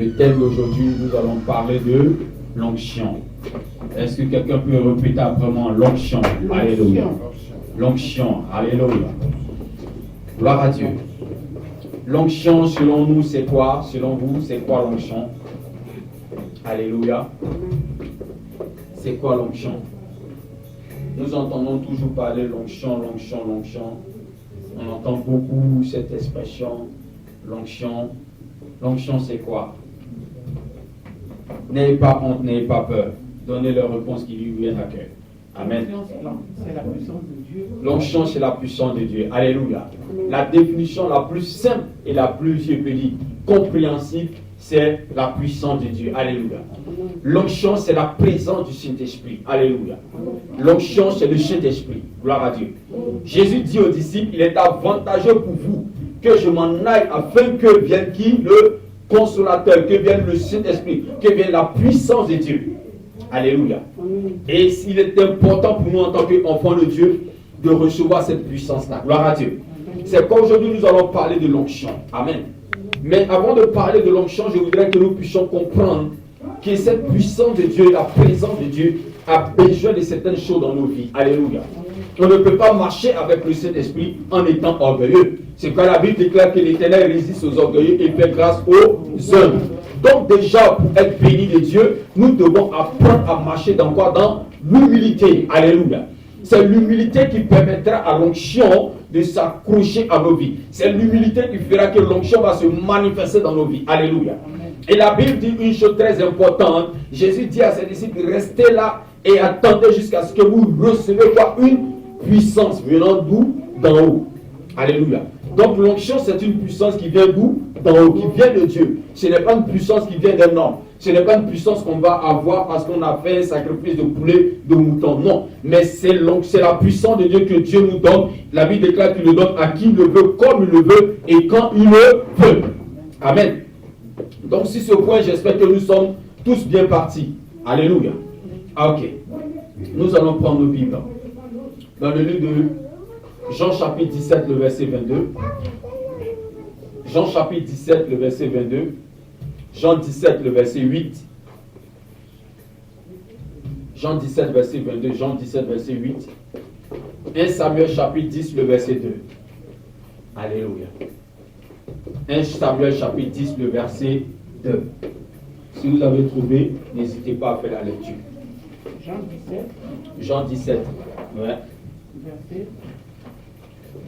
Le thème d'aujourd'hui, nous allons parler de l'onction. Est-ce que quelqu'un peut répéter après moi l'onction? Alléluia. L'onction. Alléluia. Gloire à Dieu. L'onction, selon nous, c'est quoi? Selon vous, c'est quoi l'onction? Alléluia. C'est quoi l'onction? Nous entendons toujours parler l'onction, l'onction, l'onction. On entend beaucoup cette expression, l'onction. L'onction, c'est quoi? N'ayez pas honte, n'ayez pas peur. Donnez leur réponse qui lui viennent à cœur. Amen. C'est la puissance de Dieu. L'onction, c'est la puissance de Dieu. Alléluia. La définition la plus simple et la plus, je peux dire, compréhensible, c'est la puissance de Dieu. Alléluia. L'onction, c'est la présence du Saint-Esprit. Alléluia. L'onction, c'est le Saint-Esprit. Gloire à Dieu. Jésus dit aux disciples, il est avantageux pour vous que je m'en aille afin que vienne qui? Le consolateur, que vienne le Saint-Esprit, que vienne la puissance de Dieu. Alléluia. Et il est important pour nous en tant qu'enfants de Dieu de recevoir cette puissance-là. Gloire à Dieu. C'est qu'aujourd'hui nous allons parler de l'onction. Amen. Mais avant de parler de l'onction, je voudrais que nous puissions comprendre que cette puissance de Dieu, la présence de Dieu, a besoin de certaines choses dans nos vies. Alléluia. On ne peut pas marcher avec le Saint-Esprit en étant orgueilleux. C'est quand la Bible déclare que l'Éternel résiste aux orgueilleux et fait grâce aux hommes. Donc déjà, pour être béni de Dieu, nous devons apprendre à marcher dans quoi? Dans l'humilité. Alléluia. C'est l'humilité qui permettra à l'onction de s'accrocher à nos vies. C'est l'humilité qui fera que l'onction va se manifester dans nos vies. Alléluia. Et la Bible dit une chose très importante. Jésus dit à ses disciples, restez là et attendez jusqu'à ce que vous recevez quoi? Une puissance venant d'où? D'en haut. Alléluia. Donc l'onction, c'est une puissance qui vient d'où? D'en haut, qui vient de Dieu. Ce n'est pas une puissance qui vient d'un homme. Ce n'est pas une puissance qu'on va avoir parce qu'on a fait un sacrifice de poulet, de mouton. Non. Mais c'est la puissance de Dieu que Dieu nous donne. La Bible déclare qu'il le donne à qui il le veut, comme il le veut et quand il le veut. Amen. Donc sur ce point, j'espère que nous sommes tous bien partis. Alléluia. Ok. Nous allons prendre nos Bibles. Dans le livre de Jean chapitre 17, le verset 22. Jean chapitre 17, le verset 22. Jean 17, le verset 8. Jean 17, verset 22. Jean 17, verset 8. 1 Samuel chapitre 10, le verset 2. Alléluia. 1 Samuel chapitre 10, le verset 2. Si vous avez trouvé, n'hésitez pas à faire la lecture. Jean 17. Jean 17. Ouais. Verset.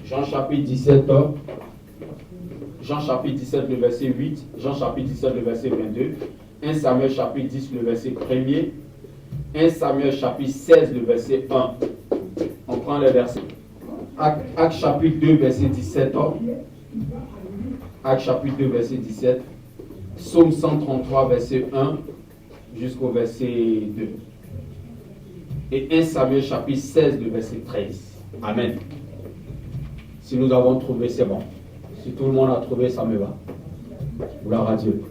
Jean chapitre 17. Jean chapitre 17, le verset 8. Jean chapitre 17, le verset 22. 1 Samuel chapitre 10, le verset 1er. 1 Samuel chapitre 16, le verset 1. On prend le verset. Acte chapitre 2, verset 17. Acte chapitre 2, verset 17. Psaume 133, verset 1 jusqu'au verset 2. Et 1 Samuel chapitre 16, le verset 13. Amen. Si nous avons trouvé, c'est bon. Si tout le monde a trouvé, ça me va. Gloire à Dieu.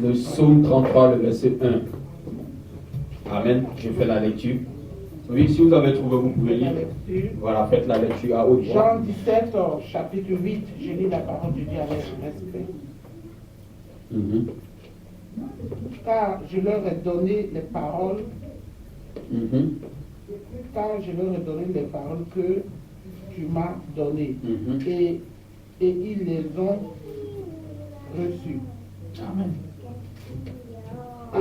Le psaume 33, le verset 1. Amen. Je fais la lecture. Oui, si vous avez trouvé, vous pouvez lire. Voilà, faites la lecture à haute voix. Jean 17, chapitre 8, je lis la parole de Dieu avec respect. Car je leur ai donné les paroles. Car je leur ai donné les paroles que tu m'as données. Et ils les ont reçues. Amen.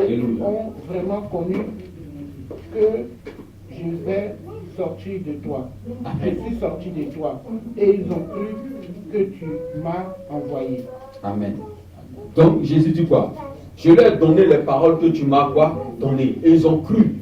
Et ils ont vraiment connu que je vais sortir de toi. Amen. Je suis sorti de toi. Et ils ont cru que tu m'as envoyé. Amen. Donc Jésus dit quoi? Je leur ai donné les paroles que tu m'as quoi? Données. Et ils ont cru.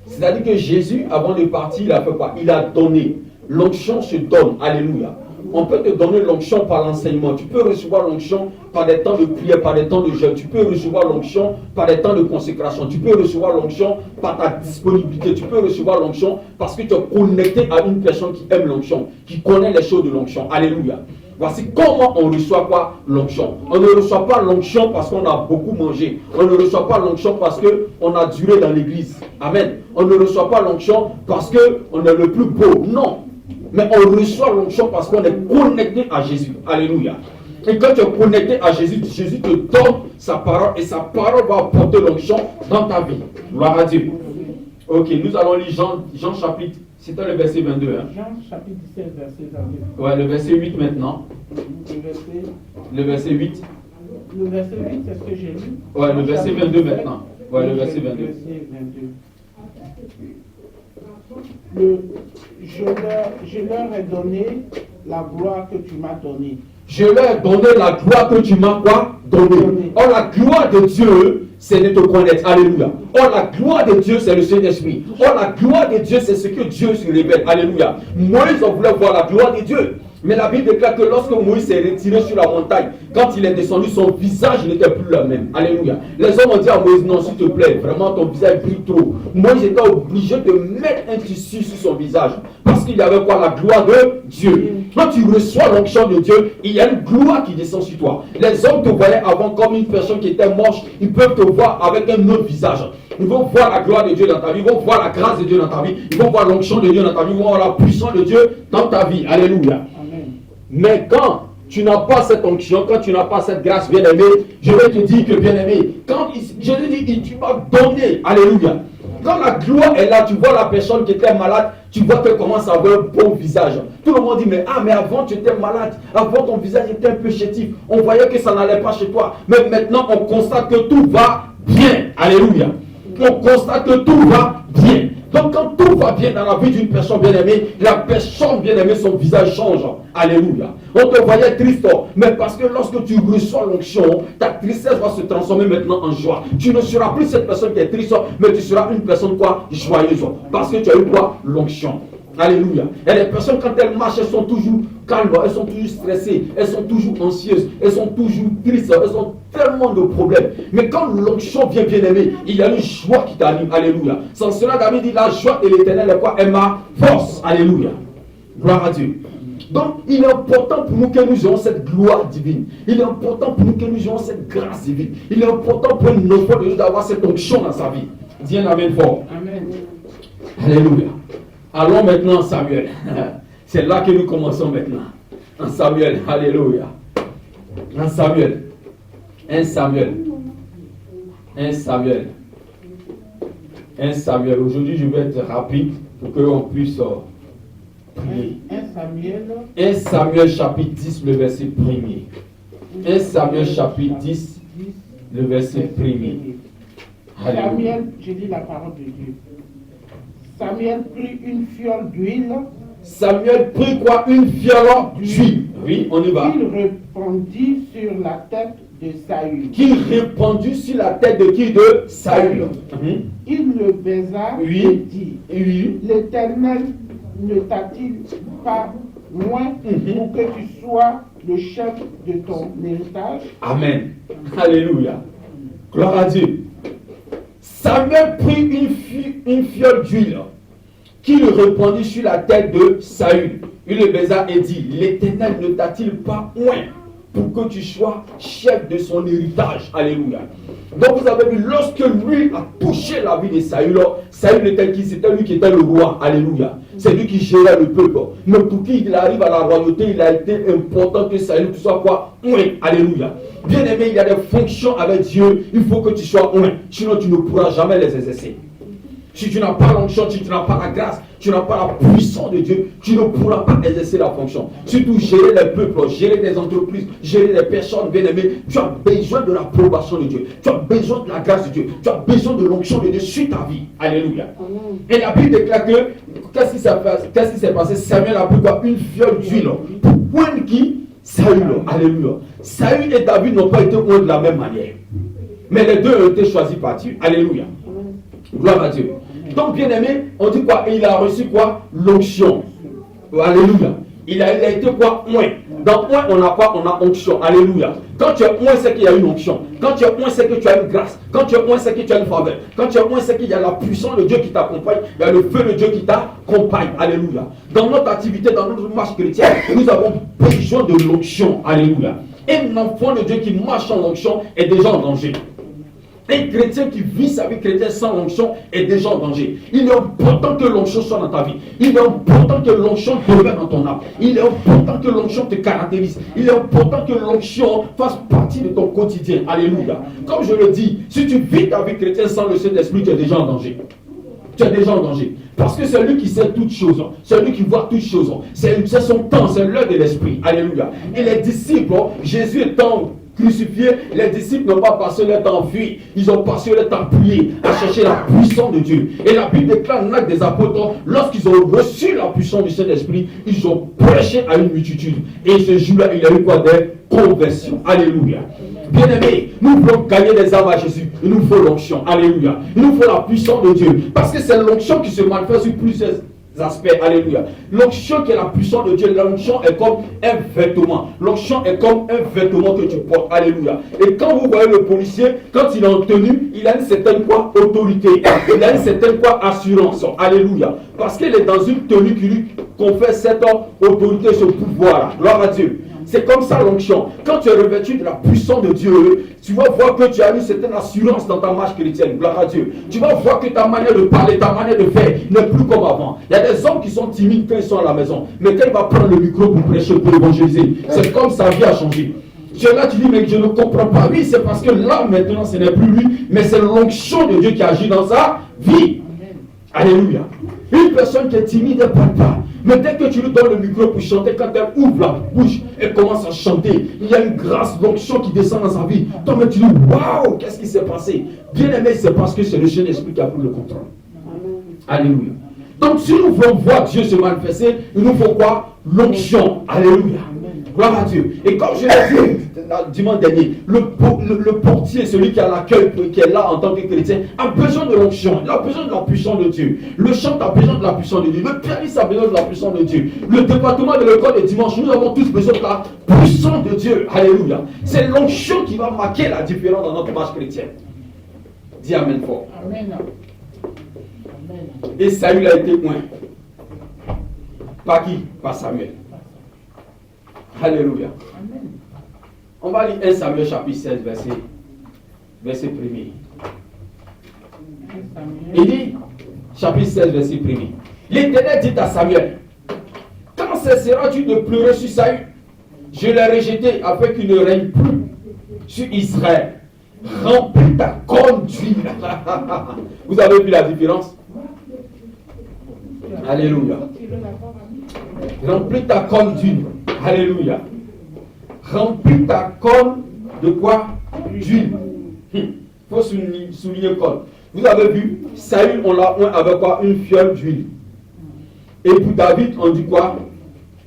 C'est-à-dire que Jésus, avant de partir, il a fait quoi? Il a donné. L'onction se donne. Alléluia. On peut te donner l'onction par l'enseignement. Tu peux recevoir l'onction par des temps de prière, par des temps de jeûne. Tu peux recevoir l'onction par des temps de consécration. Tu peux recevoir l'onction par ta disponibilité. Tu peux recevoir l'onction parce que tu es connecté à une personne qui aime l'onction, qui connaît les choses de l'onction. Alléluia. Voici comment on reçoit quoi? L'onction. On ne reçoit pas l'onction parce qu'on a beaucoup mangé. On ne reçoit pas l'onction parce qu'on a duré dans l'église. Amen. On ne reçoit pas l'onction parce qu'on est le plus beau. Non. mais on reçoit l'onction parce qu'on est connecté à Jésus. Alléluia. Et quand tu es connecté à Jésus, Jésus te donne sa parole et sa parole va apporter l'onction dans ta vie. Gloire à Dieu. Ok, nous allons lire Jean chapitre, c'était le verset 22. Hein? Jean chapitre 17, verset 22. Ouais, le verset 8 maintenant. Le verset 8. Le verset 8, c'est ce que j'ai lu. Ouais, le verset 22 maintenant. Ouais, le verset 22. Je leur ai donné la gloire que tu m'as donnée. Je leur ai donné la gloire que tu m'as quoi? Donnée. Or, la gloire de Dieu, c'est de te connaître. Alléluia. Or, la gloire de Dieu, c'est le Saint-Esprit. Or, la gloire de Dieu, c'est ce que Dieu se révèle. Alléluia. Moïse, on voulait voir la gloire de Dieu. Mais la Bible déclare que lorsque Moïse s'est retiré sur la montagne, quand il est descendu, son visage n'était plus le même. Alléluia. Les hommes ont dit à Moïse, non, s'il te plaît, vraiment ton visage brille trop. Moïse était obligé de mettre un tissu sur son visage. Parce qu'il y avait quoi? La gloire de Dieu. Quand tu reçois l'onction de Dieu, il y a une gloire qui descend sur toi. Les hommes te voyaient avant comme une personne qui était moche. Ils peuvent te voir avec un autre visage. Ils vont voir la gloire de Dieu dans ta vie. Ils vont voir la grâce de Dieu dans ta vie. Ils vont voir l'onction de Dieu dans ta vie. Ils vont voir la puissance de Dieu dans ta vie. Alléluia. Mais quand tu n'as pas cette onction, quand tu n'as pas cette grâce, bien-aimé, je vais te dire que, bien-aimé, quand je te dis, tu m'as donné, alléluia. Quand la gloire est là, tu vois la personne qui était malade, tu vois qu'elle commence à avoir un bon visage. Tout le monde dit, mais avant tu étais malade, avant ton visage était un peu chétif, on voyait que ça n'allait pas chez toi. Mais maintenant, on constate que tout va bien, alléluia. On constate que tout va bien. Donc quand tout va bien dans la vie d'une personne bien-aimée, la personne bien-aimée, son visage change. Alléluia. On te voyait triste, mais parce que lorsque tu reçois l'onction, ta tristesse va se transformer maintenant en joie. Tu ne seras plus cette personne qui est triste, mais tu seras une personne quoi? Joyeuse. Parce que tu as eu quoi? L'onction. Alléluia. Et les personnes, quand elles marchent, elles sont toujours calmes, elles sont toujours stressées, elles sont toujours anxieuses, elles sont toujours tristes, elles ont tellement de problèmes. Mais quand l'onction vient, bien aimé, il y a une joie qui t'anime. Alléluia. Sans cela, David dit, la joie de l'Éternel est quoi? Est ma force. Alléluia. Gloire à Dieu. Donc, il est important pour nous que nous ayons cette gloire divine. Il est important pour nous que nous ayons cette grâce divine. Il est important pour nous d'avoir cette onction dans sa vie. Dis un amen fort. Amen. Alléluia. Allons maintenant en Samuel. C'est là que nous commençons maintenant. En Samuel. Alléluia. En Samuel. Un Samuel. Un Samuel. Un Samuel. Aujourd'hui, je vais être rapide pour qu'on puisse prier. Un Samuel chapitre 10, le verset 1er. Un Samuel chapitre 10, le verset 1er. Samuel, je lis la parole de Dieu. Samuel prit une fiole d'huile. Samuel prit quoi? Une fiole d'huile. Oui, on y va. Il répandit sur la tête de Saül. Qu'il répandit sur la tête de qui? De Saül. Il le baisa et dit, l'Éternel ne t'a-t-il pas moins pour que tu sois le chef de ton héritage? Amen. Alléluia. Gloire à Dieu. Samuel prit une fiole d'huile qu'il répandit sur la tête de Saül. Il le baisa et dit, l'Éternel ne t'a-t-il pas oint pour que tu sois chef de son héritage? Alléluia. Donc vous avez vu, lorsque lui a touché la vie de Saül, Saül était qui? C'était lui qui était le roi. Alléluia. C'est lui qui gérait le peuple. Mais pour qu'il arrive à la royauté, il a été important que Saül soit quoi? Oint. Alléluia. Bien aimé, il y a des fonctions avec Dieu, il faut que tu sois oint. Sinon tu ne pourras jamais les exercer. Si tu n'as pas l'onction, si tu n'as pas la grâce, tu n'as pas la puissance de Dieu, tu ne pourras pas exercer la fonction. Surtout gérer les peuples, gérer les entreprises, gérer les personnes, bien aimées. Tu as besoin de l'approbation de Dieu. Tu as besoin de la grâce de Dieu. Tu as besoin de l'onction de Dieu sur ta vie. Alléluia. Et la Bible déclare que, qu'est-ce qui s'est passé? Samuel a pris quoi? Une fiole d'huile. Pour poindre qui? Saül. Alléluia. Saül et David n'ont pas été oints de la même manière. Mais les deux ont été choisis par Dieu. Alléluia. Gloire à Dieu. Donc, bien aimé, on dit quoi? Il a reçu quoi? L'onction. Alléluia. Il a été quoi? Oint. Dans oint, on a quoi? On a onction. Alléluia. Quand tu es oint, c'est qu'il y a une onction. Quand tu es oint, c'est que tu as une grâce. Quand tu es oint, c'est que tu as une faveur. Quand tu es oint, c'est qu'il y a la puissance de Dieu qui t'accompagne. Il y a le feu de Dieu qui t'accompagne. Alléluia. Dans notre activité, dans notre marche chrétienne, nous avons besoin de l'onction. Alléluia. Et un enfant de Dieu qui marche en onction est déjà en danger. Un chrétien qui vit sa vie chrétienne sans l'onction est déjà en danger. Il est important que l'onction soit dans ta vie. Il est important que l'onction demeure dans ton âme. Il est important que l'onction te caractérise. Il est important que l'onction fasse partie de ton quotidien. Alléluia. Comme je le dis, si tu vis ta vie chrétienne sans le Saint-Esprit, tu es déjà en danger. Tu es déjà en danger. Parce que c'est lui qui sait toutes choses. C'est lui qui voit toutes choses. C'est son temps, c'est l'heure de l'Esprit. Alléluia. Et les disciples, Jésus étant crucifié, les disciples n'ont pas passé leur temps à fuir. Ils ont passé leur temps à prier, à chercher la puissance de Dieu. Et la Bible déclare dans l'acte des apôtres, lorsqu'ils ont reçu la puissance du Saint-Esprit, ils ont prêché à une multitude. Et ce jour-là, il y a eu quoi? Des conversions. Alléluia. Bien-aimés, nous voulons gagner des âmes à Jésus. Il nous faut l'onction. Alléluia. Il nous faut la puissance de Dieu. Parce que c'est l'onction qui se manifeste sur plusieurs aspects. Alléluia. L'onction qui est la puissance de Dieu. L'onction est comme un vêtement. L'onction est comme un vêtement que tu portes. Alléluia. Et quand vous voyez le policier, quand il est en tenue, il a une certaine quoi? Autorité. Il a une certaine quoi? Assurance. Alléluia. Parce qu'il est dans une tenue qui lui confère cette autorité, ce pouvoir. Gloire à Dieu. C'est comme ça l'onction. Quand tu es revêtu de la puissance de Dieu, tu vas voir que tu as une certaine assurance dans ta marche chrétienne. Gloire à Dieu. Tu vas voir que ta manière de parler, ta manière de faire n'est plus comme avant. Il y a des hommes qui sont timides quand ils sont à la maison. Mais quand il va prendre le micro pour prêcher, pour évangéliser, c'est comme sa vie a changé. Tu es là, tu dis, mais je ne comprends pas. Oui, c'est parce que là, maintenant, ce n'est plus lui, mais c'est l'onction de Dieu qui agit dans sa vie. Alléluia. Une personne qui est timide, elle ne parle pas. Mais dès que tu lui donnes le micro pour chanter, quand elle ouvre la bouche, elle commence à chanter. Il y a une grâce d'onction qui descend dans sa vie. Toi, mais tu dis, waouh, qu'est-ce qui s'est passé? Bien aimé, c'est parce que c'est le Saint-Esprit qui a pris le contrôle. Alléluia. Donc, si nous voulons voir Dieu se manifester, il nous faut quoi? L'onction. Alléluia. Gloire à Dieu. Et comme je l'ai dit dimanche dernier, le portier, celui qui a l'accueil, qui est là en tant que chrétien, a besoin de l'onction. Il a besoin de la puissance de Dieu. Le chant a besoin de la puissance de Dieu. Le pianiste a besoin de la puissance de Dieu. Le département de l'école de dimanche, nous avons tous besoin de la puissance de Dieu. Alléluia. C'est l'onction qui va marquer la différence dans notre marche chrétienne. Dis Amen fort. Amen. Et Saül a été loin. Par qui? Par Samuel. Alléluia. Amen. On va lire 1 Samuel chapitre 16, verset 1er. Il dit, chapitre 16, verset 1er. L'Éternel dit à Samuel, quand cesseras-tu de pleurer sur Saül? Je l'ai rejeté afin qu'il ne règne plus sur Israël. Remplis ta corne d'huile. Vous avez vu la différence? Alléluia. Remplis ta corne d'huile. Alléluia. Remplis ta corne de quoi? D'huile. Il faut souligner corne. Vous avez vu, Saül, on l'a oint avec quoi? Une fiole d'huile. Et pour David, on dit quoi?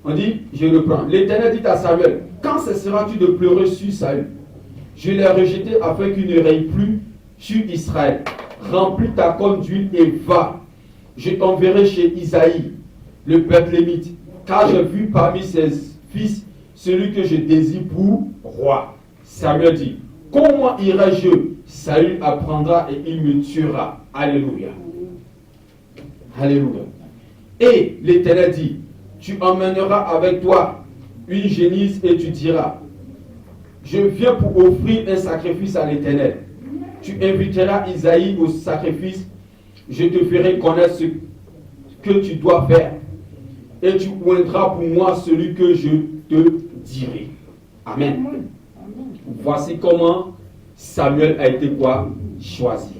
On dit, je reprends. L'Éternel dit à Samuel, quand cesseras-tu de pleurer sur Saül? Je l'ai rejeté afin qu'il ne règne plus sur Israël. Remplis ta corne d'huile et va. Je t'enverrai chez Isaïe, le Bethlémite, car j'ai vu parmi ses fils celui que je désire pour roi. Samuel dit, comment irai-je? Saül apprendra et il me tuera. Alléluia. Alléluia. Et l'Éternel dit, tu emmèneras avec toi une génisse et tu diras, je viens pour offrir un sacrifice à l'Éternel. Tu inviteras Isaïe au sacrifice, je te ferai connaître ce que tu dois faire. Et tu oindras pour moi celui que je te dirai. Amen. Voici comment Samuel a été quoi? Choisi.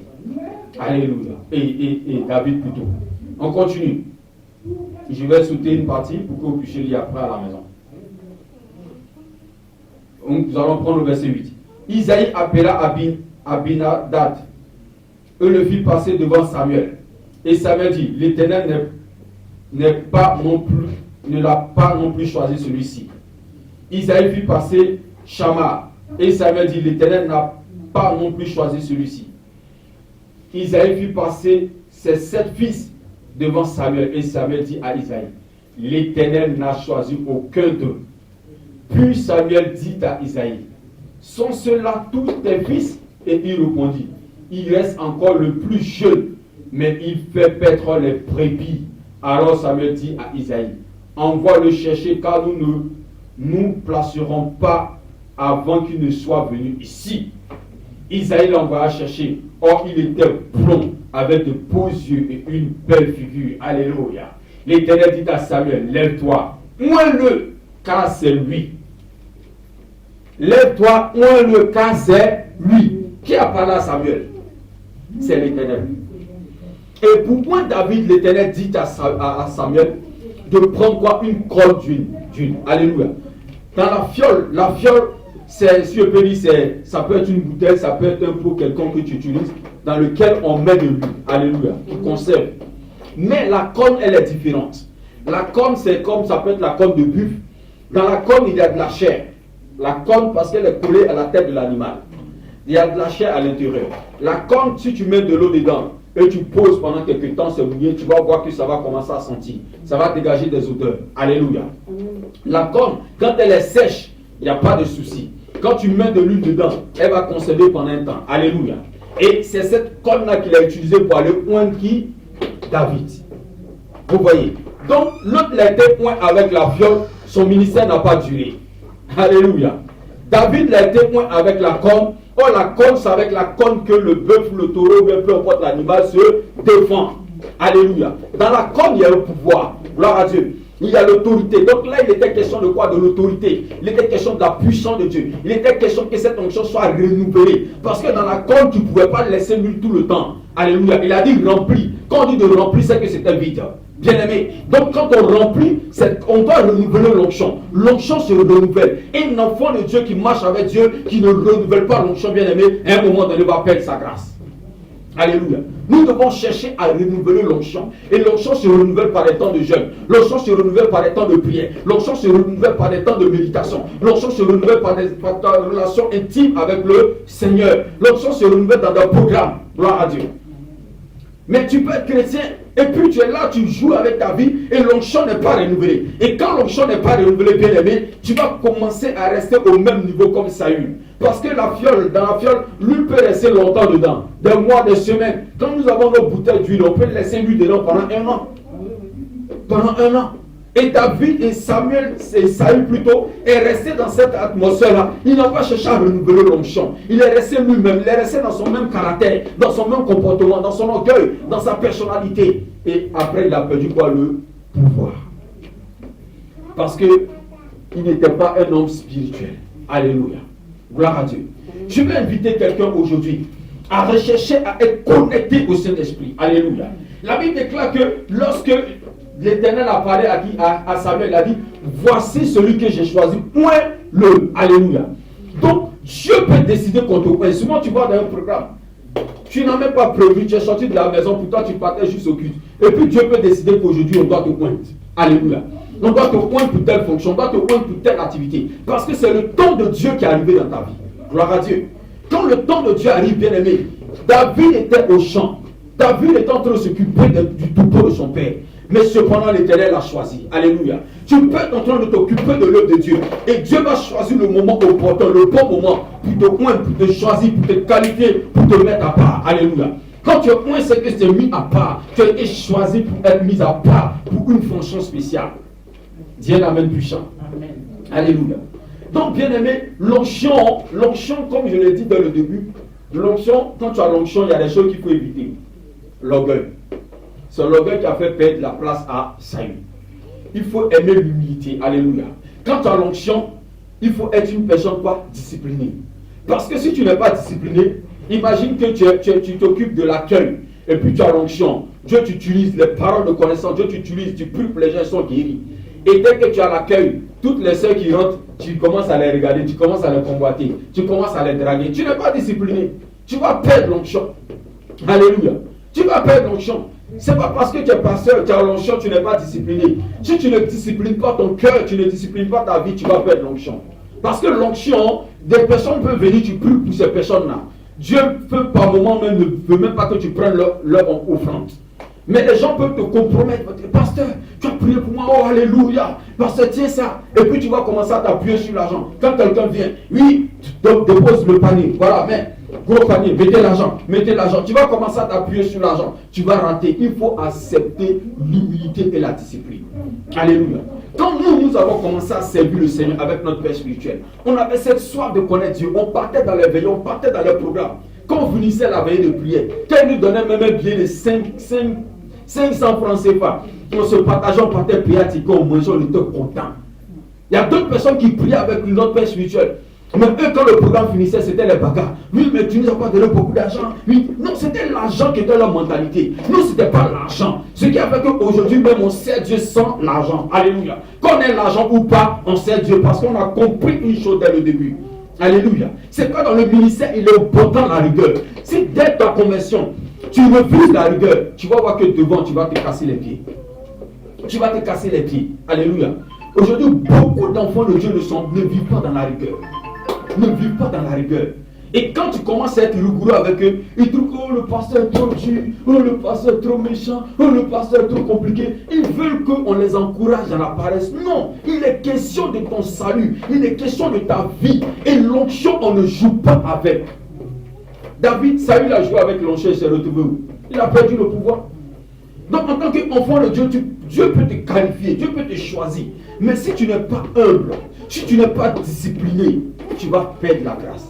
Alléluia. Et David plutôt. On continue. Je vais sauter une partie pour que vous puissiez lire après à la maison. Nous allons prendre le verset 8. Isaïe appela Abinadab et le fit passer devant Samuel. Et Samuel dit, l'Éternel ne l'a pas non plus choisi celui-ci. Isaïe fit passer Shammah. Et Samuel dit, l'Éternel n'a pas non plus choisi celui-ci. Isaïe fit passer ses 7 fils devant Samuel. Et Samuel dit à Isaïe, l'Éternel n'a choisi aucun d'eux. Puis Samuel dit à Isaïe, sont ceux-là tous tes fils? Et il répondit, il reste encore le plus jeune, mais il fait paître les brebis. Alors Samuel dit à Isaïe, envoie le chercher, car nous ne nous placerons pas avant qu'il ne soit venu ici. Isaïe l'envoya chercher. Or, il était blond, avec de beaux yeux et une belle figure. Alléluia. L'Éternel dit à Samuel, lève-toi, oins-le, car c'est lui. Lève-toi, oins-le, car c'est lui. Qui a parlé à Samuel? C'est l'Éternel. Et pourquoi David, l'Éternel dit à Samuel de prendre quoi? Une colle d'huile. Alléluia. Dans la fiole, c'est, si je peux dire, ça peut être une bouteille, ça peut être un pot quelconque que tu utilises, dans lequel on met de l'huile. Alléluia. Qui conserve. Mais la corne, elle est différente. La corne, c'est comme, ça peut être la corne de buffle. Dans la corne, il y a de la chair. La corne, parce qu'elle est collée à la tête de l'animal. Il y a de la chair à l'intérieur. La corne, si tu mets de l'eau dedans, et tu poses pendant quelques temps, c'est mouillé, tu vas voir que ça va commencer à sentir. Ça va dégager des odeurs. Alléluia. La corne, quand elle est sèche, il n'y a pas de souci. Quand tu mets de l'huile dedans, elle va conserver pendant un temps. Alléluia. Et c'est cette corne-là qu'il a utilisée pour aller oindre qui? David. Vous voyez. Donc, l'autre l'a été oint avec la fiole, son ministère n'a pas duré. Alléluia. David l'a été oint avec la corne. Or, la corne, c'est avec la corne que le bœuf, le taureau, peu importe l'animal, se défend. Alléluia. Dans la corne, il y a le pouvoir. Gloire à Dieu. Il y a l'autorité. Donc là, il était question de quoi? De l'autorité. Il était question de la puissance de Dieu. Il était question que cette onction soit renouvelée. Parce que dans la corne, tu ne pouvais pas laisser l'huile tout le temps. Alléluia. Il a dit rempli. Quand on dit de rempli, c'est que c'était vide. Bien aimé. Donc quand on remplit, on doit renouveler l'onction. L'onction se renouvelle. Et un enfant de Dieu qui marche avec Dieu, qui ne renouvelle pas l'onction, bien aimé, à un moment donné va perdre sa grâce. Alléluia. Nous devons chercher à renouveler l'onction. Et l'onction se renouvelle par des temps de jeûne. L'onction se renouvelle par des temps de prière. L'onction se renouvelle par des temps de méditation. L'onction se renouvelle par des relations intimes avec le Seigneur. L'onction se renouvelle dans des programmes. Gloire à Dieu. Mais tu peux être chrétien et puis tu es là, tu joues avec ta vie et l'onction n'est pas renouvelée. Et quand l'onction n'est pas renouvelée, bien aimé, tu vas commencer à rester au même niveau comme Saül. Parce que la fiole, dans la fiole, l'huile peut rester longtemps dedans. Des mois, des semaines. Quand nous avons nos bouteilles d'huile, on peut laisser l'huile dedans pendant un an. Pendant un an. Et David et Samuel, et Saül plutôt, est resté dans cette atmosphère-là. Il n'a pas cherché à renouveler l'onction. Il est resté lui-même, il est resté dans son même caractère, dans son même comportement, dans son orgueil, dans sa personnalité. Et après, il a perdu quoi? Le pouvoir. Parce qu'il n'était pas un homme spirituel. Alléluia. Gloire à Dieu. Je vais inviter quelqu'un aujourd'hui à rechercher à être connecté au Saint-Esprit. Alléluia. La Bible déclare que lorsque l'Éternel a parlé à Samuel, il a dit, voici celui que j'ai choisi, oint-le. Alléluia. Donc, Dieu peut décider qu'on te oint. Souvent, tu vas dans un programme. Tu n'as même pas prévu, tu es sorti de la maison, pourtant tu partais juste au culte. Et puis Dieu peut décider qu'aujourd'hui, on doit te oindre. Alléluia. On doit te oindre pour telle fonction, on doit te oindre pour telle activité. Parce que c'est le temps de Dieu qui est arrivé dans ta vie. Gloire à Dieu. Quand le temps de Dieu arrive, bien aimé, David était au champ. David était en train de s'occuper du troupeau de son père. Mais cependant, l'Éternel l'a choisi. Alléluia. Tu peux être en train de t'occuper de l'œuvre de Dieu. Et Dieu va choisir le moment opportun, le bon moment, pour te oindre, pour te choisir, pour te qualifier, pour te mettre à part. Alléluia. Quand tu es oint, c'est que tu es mis à part. Tu as été choisi pour être mis à part, pour une fonction spéciale. Dis un amen puissant. Amen. Alléluia. Donc, bien aimé, l'onction, comme je l'ai dit dans le début, l'onction, quand tu as l'onction, il y a des choses qu'il faut éviter. L'orgueil. C'est l'orgueil qui a fait perdre la place à Saül. Il faut aimer l'humilité. Alléluia. Quand tu as l'onction, il faut être une personne quoi? Disciplinée. Parce que si tu n'es pas discipliné, imagine que tu t'occupes de l'accueil et puis tu as l'onction. Dieu t'utilise les paroles de connaissance, Dieu t'utilise, tu pries pour les gens sont guéris. Et dès que tu as l'accueil, toutes les sœurs qui rentrent, tu commences à les regarder, tu commences à les convoiter, tu commences à les draguer. Tu n'es pas discipliné. Tu vas perdre l'onction. Alléluia. Tu vas perdre l'onction. Ce n'est pas parce que tu es pasteur, tu as l'onction, tu n'es pas discipliné. Si tu ne disciplines pas ton cœur, tu ne disciplines pas ta vie, tu vas perdre l'onction. Parce que l'onction, des personnes peuvent venir, tu pries pour ces personnes-là. Dieu peut par moment même ne veut même pas que tu prennes leur offrande. Mais les gens peuvent te compromettre. Pasteur, tu as prié pour moi, oh alléluia. Pasteur, tiens ça. Et puis tu vas commencer à t'appuyer sur l'argent. Quand quelqu'un vient, oui, tu déposes le panier. Voilà, mais gros panier, mettez l'argent. Tu vas commencer à t'appuyer sur l'argent. Tu vas rater. Il faut accepter l'humilité et la discipline. Alléluia. Quand nous avons commencé à servir le Seigneur avec notre père spirituel, on avait cette soif de connaître Dieu. On partait dans les veillées, on partait dans les programmes. Quand on finissait la veillée de prière, quand il nous donnait même un billet de 500 francs CFA, on se partageait, on partait prier à Tico, on mangeait, on était content. Il y a d'autres personnes qui priaient avec notre père spirituel. Mais eux, quand le programme finissait, c'était les bagarres. Oui, mais tu nous as pas donné beaucoup d'argent. Oui, non, c'était l'argent qui était leur mentalité. Non, ce n'était pas l'argent. Ce qui a fait qu'aujourd'hui même, on sert Dieu sans l'argent. Alléluia. Qu'on ait l'argent ou pas, on sert Dieu parce qu'on a compris une chose dès le début. Alléluia. C'est pas dans le ministère, il est important la rigueur. Si dès ta conversion, tu refuses la rigueur, tu vas voir que devant, tu vas te casser les pieds. Tu vas te casser les pieds. Alléluia. Aujourd'hui, beaucoup d'enfants de Dieu ne vivent pas dans la rigueur. Ne vivent pas dans la rigueur. Et quand tu commences à être rigoureux avec eux, ils trouvent que le pasteur est trop dur, le pasteur est trop méchant, le pasteur est trop compliqué. Ils veulent qu'on les encourage dans la paresse. Non, il est question de ton salut, il est question de ta vie. Et l'onction, on ne joue pas avec. David, Saül a joué avec l'onction et s'est retrouvé où? Il a perdu le pouvoir. Donc en tant qu'enfant de Dieu, Dieu peut te qualifier, Dieu peut te choisir. Mais si tu n'es pas humble, si tu n'es pas discipliné, tu vas perdre la grâce.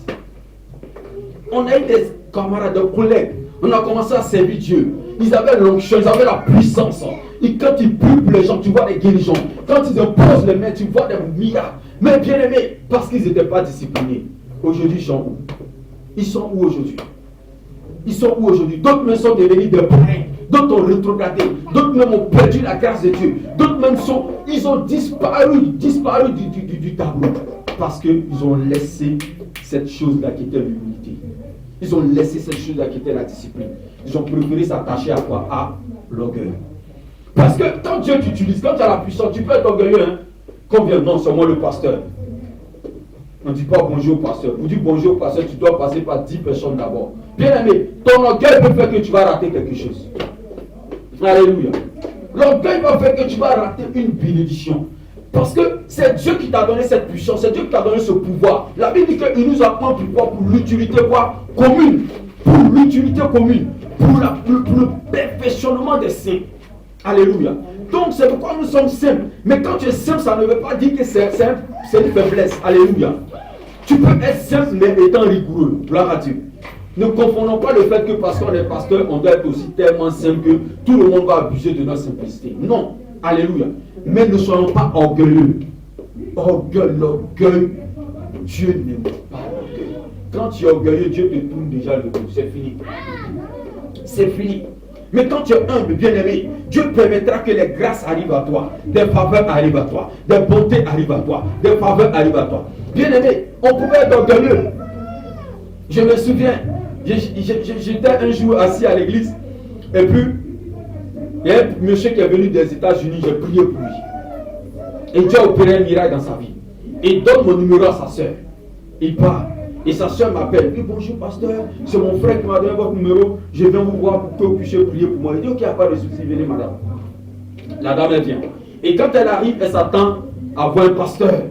On a eu des camarades, des collègues, on a commencé à servir Dieu. Ils avaient l'onction, ils avaient la puissance. Et quand ils prient pour les gens, tu vois des guérisons. Quand ils imposent les mains, tu vois des miracles. Mais bien aimés, parce qu'ils n'étaient pas disciplinés. Aujourd'hui, ils sont où? Ils sont où aujourd'hui? Ils sont où aujourd'hui? D'autres même sont devenus des païens. D'autres ont rétrogradé. D'autres même ont perdu la grâce de Dieu. D'autres même ils ont disparu du tableau. Parce qu'ils ont laissé cette chose-là qui était l'humilité. Ils ont laissé cette chose-là qui était la discipline. Ils ont préféré s'attacher à quoi? À l'orgueil. Parce que quand Dieu t'utilise, quand tu as la puissance, tu peux être orgueilleux. Hein? Combien? Non, c'est moi le pasteur. On ne dit pas bonjour au pasteur. Pour dire bonjour au pasteur, tu dois passer par 10 personnes d'abord. Bien aimé, ton orgueil peut faire que tu vas rater quelque chose. Alléluia. L'orgueil va faire que tu vas rater une bénédiction. Parce que c'est Dieu qui t'a donné cette puissance, c'est Dieu qui t'a donné ce pouvoir. La Bible dit qu'il nous a pris pour l'utilité commune. Pour l'utilité commune. Pour le perfectionnement des saints. Alléluia. Donc c'est pourquoi nous sommes simples. Mais quand tu es simple, ça ne veut pas dire que c'est une faiblesse. Alléluia. Tu peux être simple mais étant rigoureux. Gloire à Dieu. Ne confondons pas le fait que parce qu'on est pasteur, on doit être aussi tellement simple que tout le monde va abuser de notre simplicité. Non. Alléluia. Mais ne soyons pas orgueilleux. L'orgueil, Dieu n'aime pas l'orgueil. Quand tu es orgueilleux, Dieu te tourne déjà le dos. C'est fini. C'est fini. Mais quand tu es humble, bien-aimé, Dieu permettra que les grâces arrivent à toi, des faveurs arrivent à toi, des bontés arrivent à toi, des faveurs arrivent à toi. Bien-aimé, on pouvait être orgueilleux. Je me souviens, j'étais un jour assis à l'église, et puis, il y a un monsieur qui est venu des États-Unis, j'ai prié pour lui. Et Dieu a opéré un miracle dans sa vie. Il donne mon numéro à sa soeur. Il part. Et sa soeur m'appelle. Il dit bonjour pasteur, c'est mon frère qui m'a donné votre numéro. Je viens vous voir pour que vous puissiez prier pour moi. Il dit ok, il n'y a pas de souci, venez madame. La dame elle vient. Et quand elle arrive, elle s'attend à voir un pasteur,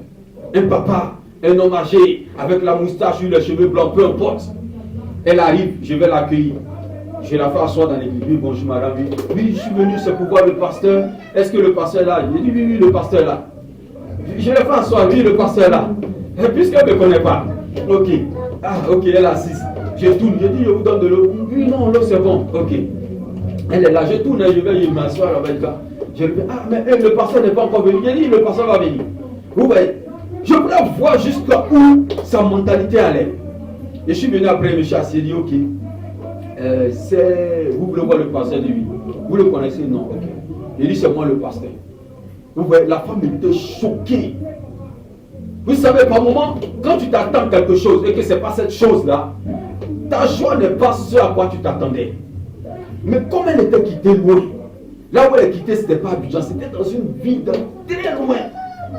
un papa, un homme âgé, avec la moustache, les cheveux blancs, peu importe. Elle arrive, je vais l'accueillir. Je la fais asseoir dans l'église. Oui, bonjour madame. Oui, je suis venu, c'est pour voir le pasteur. Est-ce que le pasteur est là? Il dit oui, le pasteur est là. Je la fais asseoir, oui, le pasteur est là. Et puisqu'elle ne me connaît pas, ok. Ah, ok, elle est assise. Je tourne, je dis, je vous donne de l'eau. Oui, non, l'eau c'est bon. Ok. Elle est là, je tourne, je vais m'asseoir avec elle. Je lui dis, ah, mais le pasteur n'est pas encore venu. Je dis, le pasteur va venir. Vous voyez, je voulais voir jusqu'à où sa mentalité allait. Et je suis venu après, monsieur assis, il dit, ok. Vous voulez voir le pasteur de lui? Vous le connaissez? Non, ok. Il dit, c'est moi le pasteur. Vous voyez, la femme était choquée. Vous savez, par moment, quand tu t'attends quelque chose et que ce n'est pas cette chose-là, ta joie n'est pas ce à quoi tu t'attendais. Mais comme elle était quittée loin, là où elle est quittée, ce n'était pas Abidjan, c'était dans une ville très loin.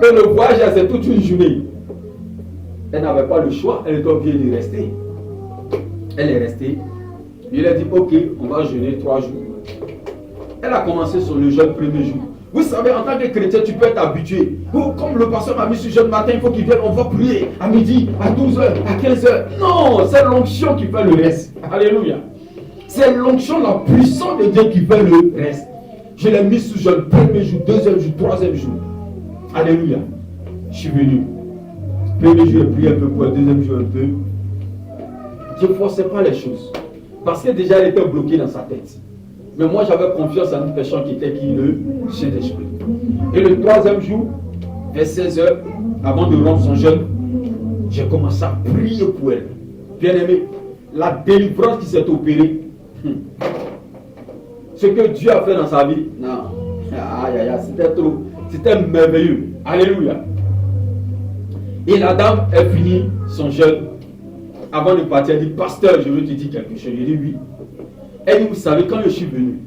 Et le voyage, c'est toute une journée. Elle n'avait pas le choix, elle était obligée de rester. Elle est restée. Il a dit, ok, on va jeûner 3 jours. Elle a commencé sur le jeûne premier jour. Vous savez, en tant que chrétien, tu peux être habitué. Oh, comme le pasteur m'a mis ce jeûne matin, il faut qu'il vienne, on va prier à midi, à 12h, à 15h. Non, c'est l'onction qui fait le reste. Alléluia. C'est l'onction, la puissance de Dieu qui fait le reste. Je l'ai mis sous jeûne premier jour, deuxième jour, troisième jour. Alléluia. Je suis venu. Premier jour, j'ai prié un peu pour le deuxième jour un peu. Je ne forçais pas les choses. Parce que déjà, elle était bloquée dans sa tête. Mais moi, j'avais confiance en une personne qui était le Saint-Esprit. Et le troisième jour, vers 16h, avant de rompre son jeûne, j'ai commencé à prier pour elle. Bien aimé, la délivrance qui s'est opérée, ce que Dieu a fait dans sa vie, non, c'était trop, c'était merveilleux. Alléluia. Et la dame, elle finit son jeûne. Avant de partir, elle dit, pasteur, je veux te dire quelque chose. Je dis oui. Elle dit, vous savez, quand je suis venu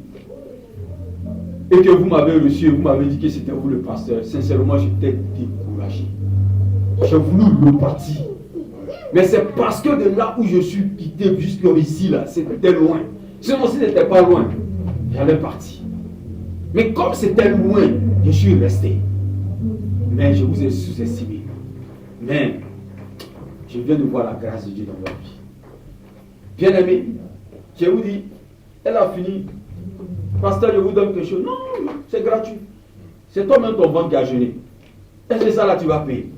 et que vous m'avez reçu et vous m'avez dit que c'était vous le pasteur, sincèrement, j'étais découragé. J'ai voulu repartir. Mais c'est parce que de là où je suis quitté jusqu'ici, là, c'était loin. Sinon, si c'était pas loin, j'allais partir. Mais comme c'était loin, je suis resté. Mais je vous ai sous-estimé. Mais je viens de voir la grâce de Dieu dans votre vie. Bien aimé, je vous dis, elle a fini. Pasteur, je vous donne quelque chose. Non, c'est gratuit. C'est toi-même ton ventre qui a jeûné. Et c'est ça là, tu vas payer.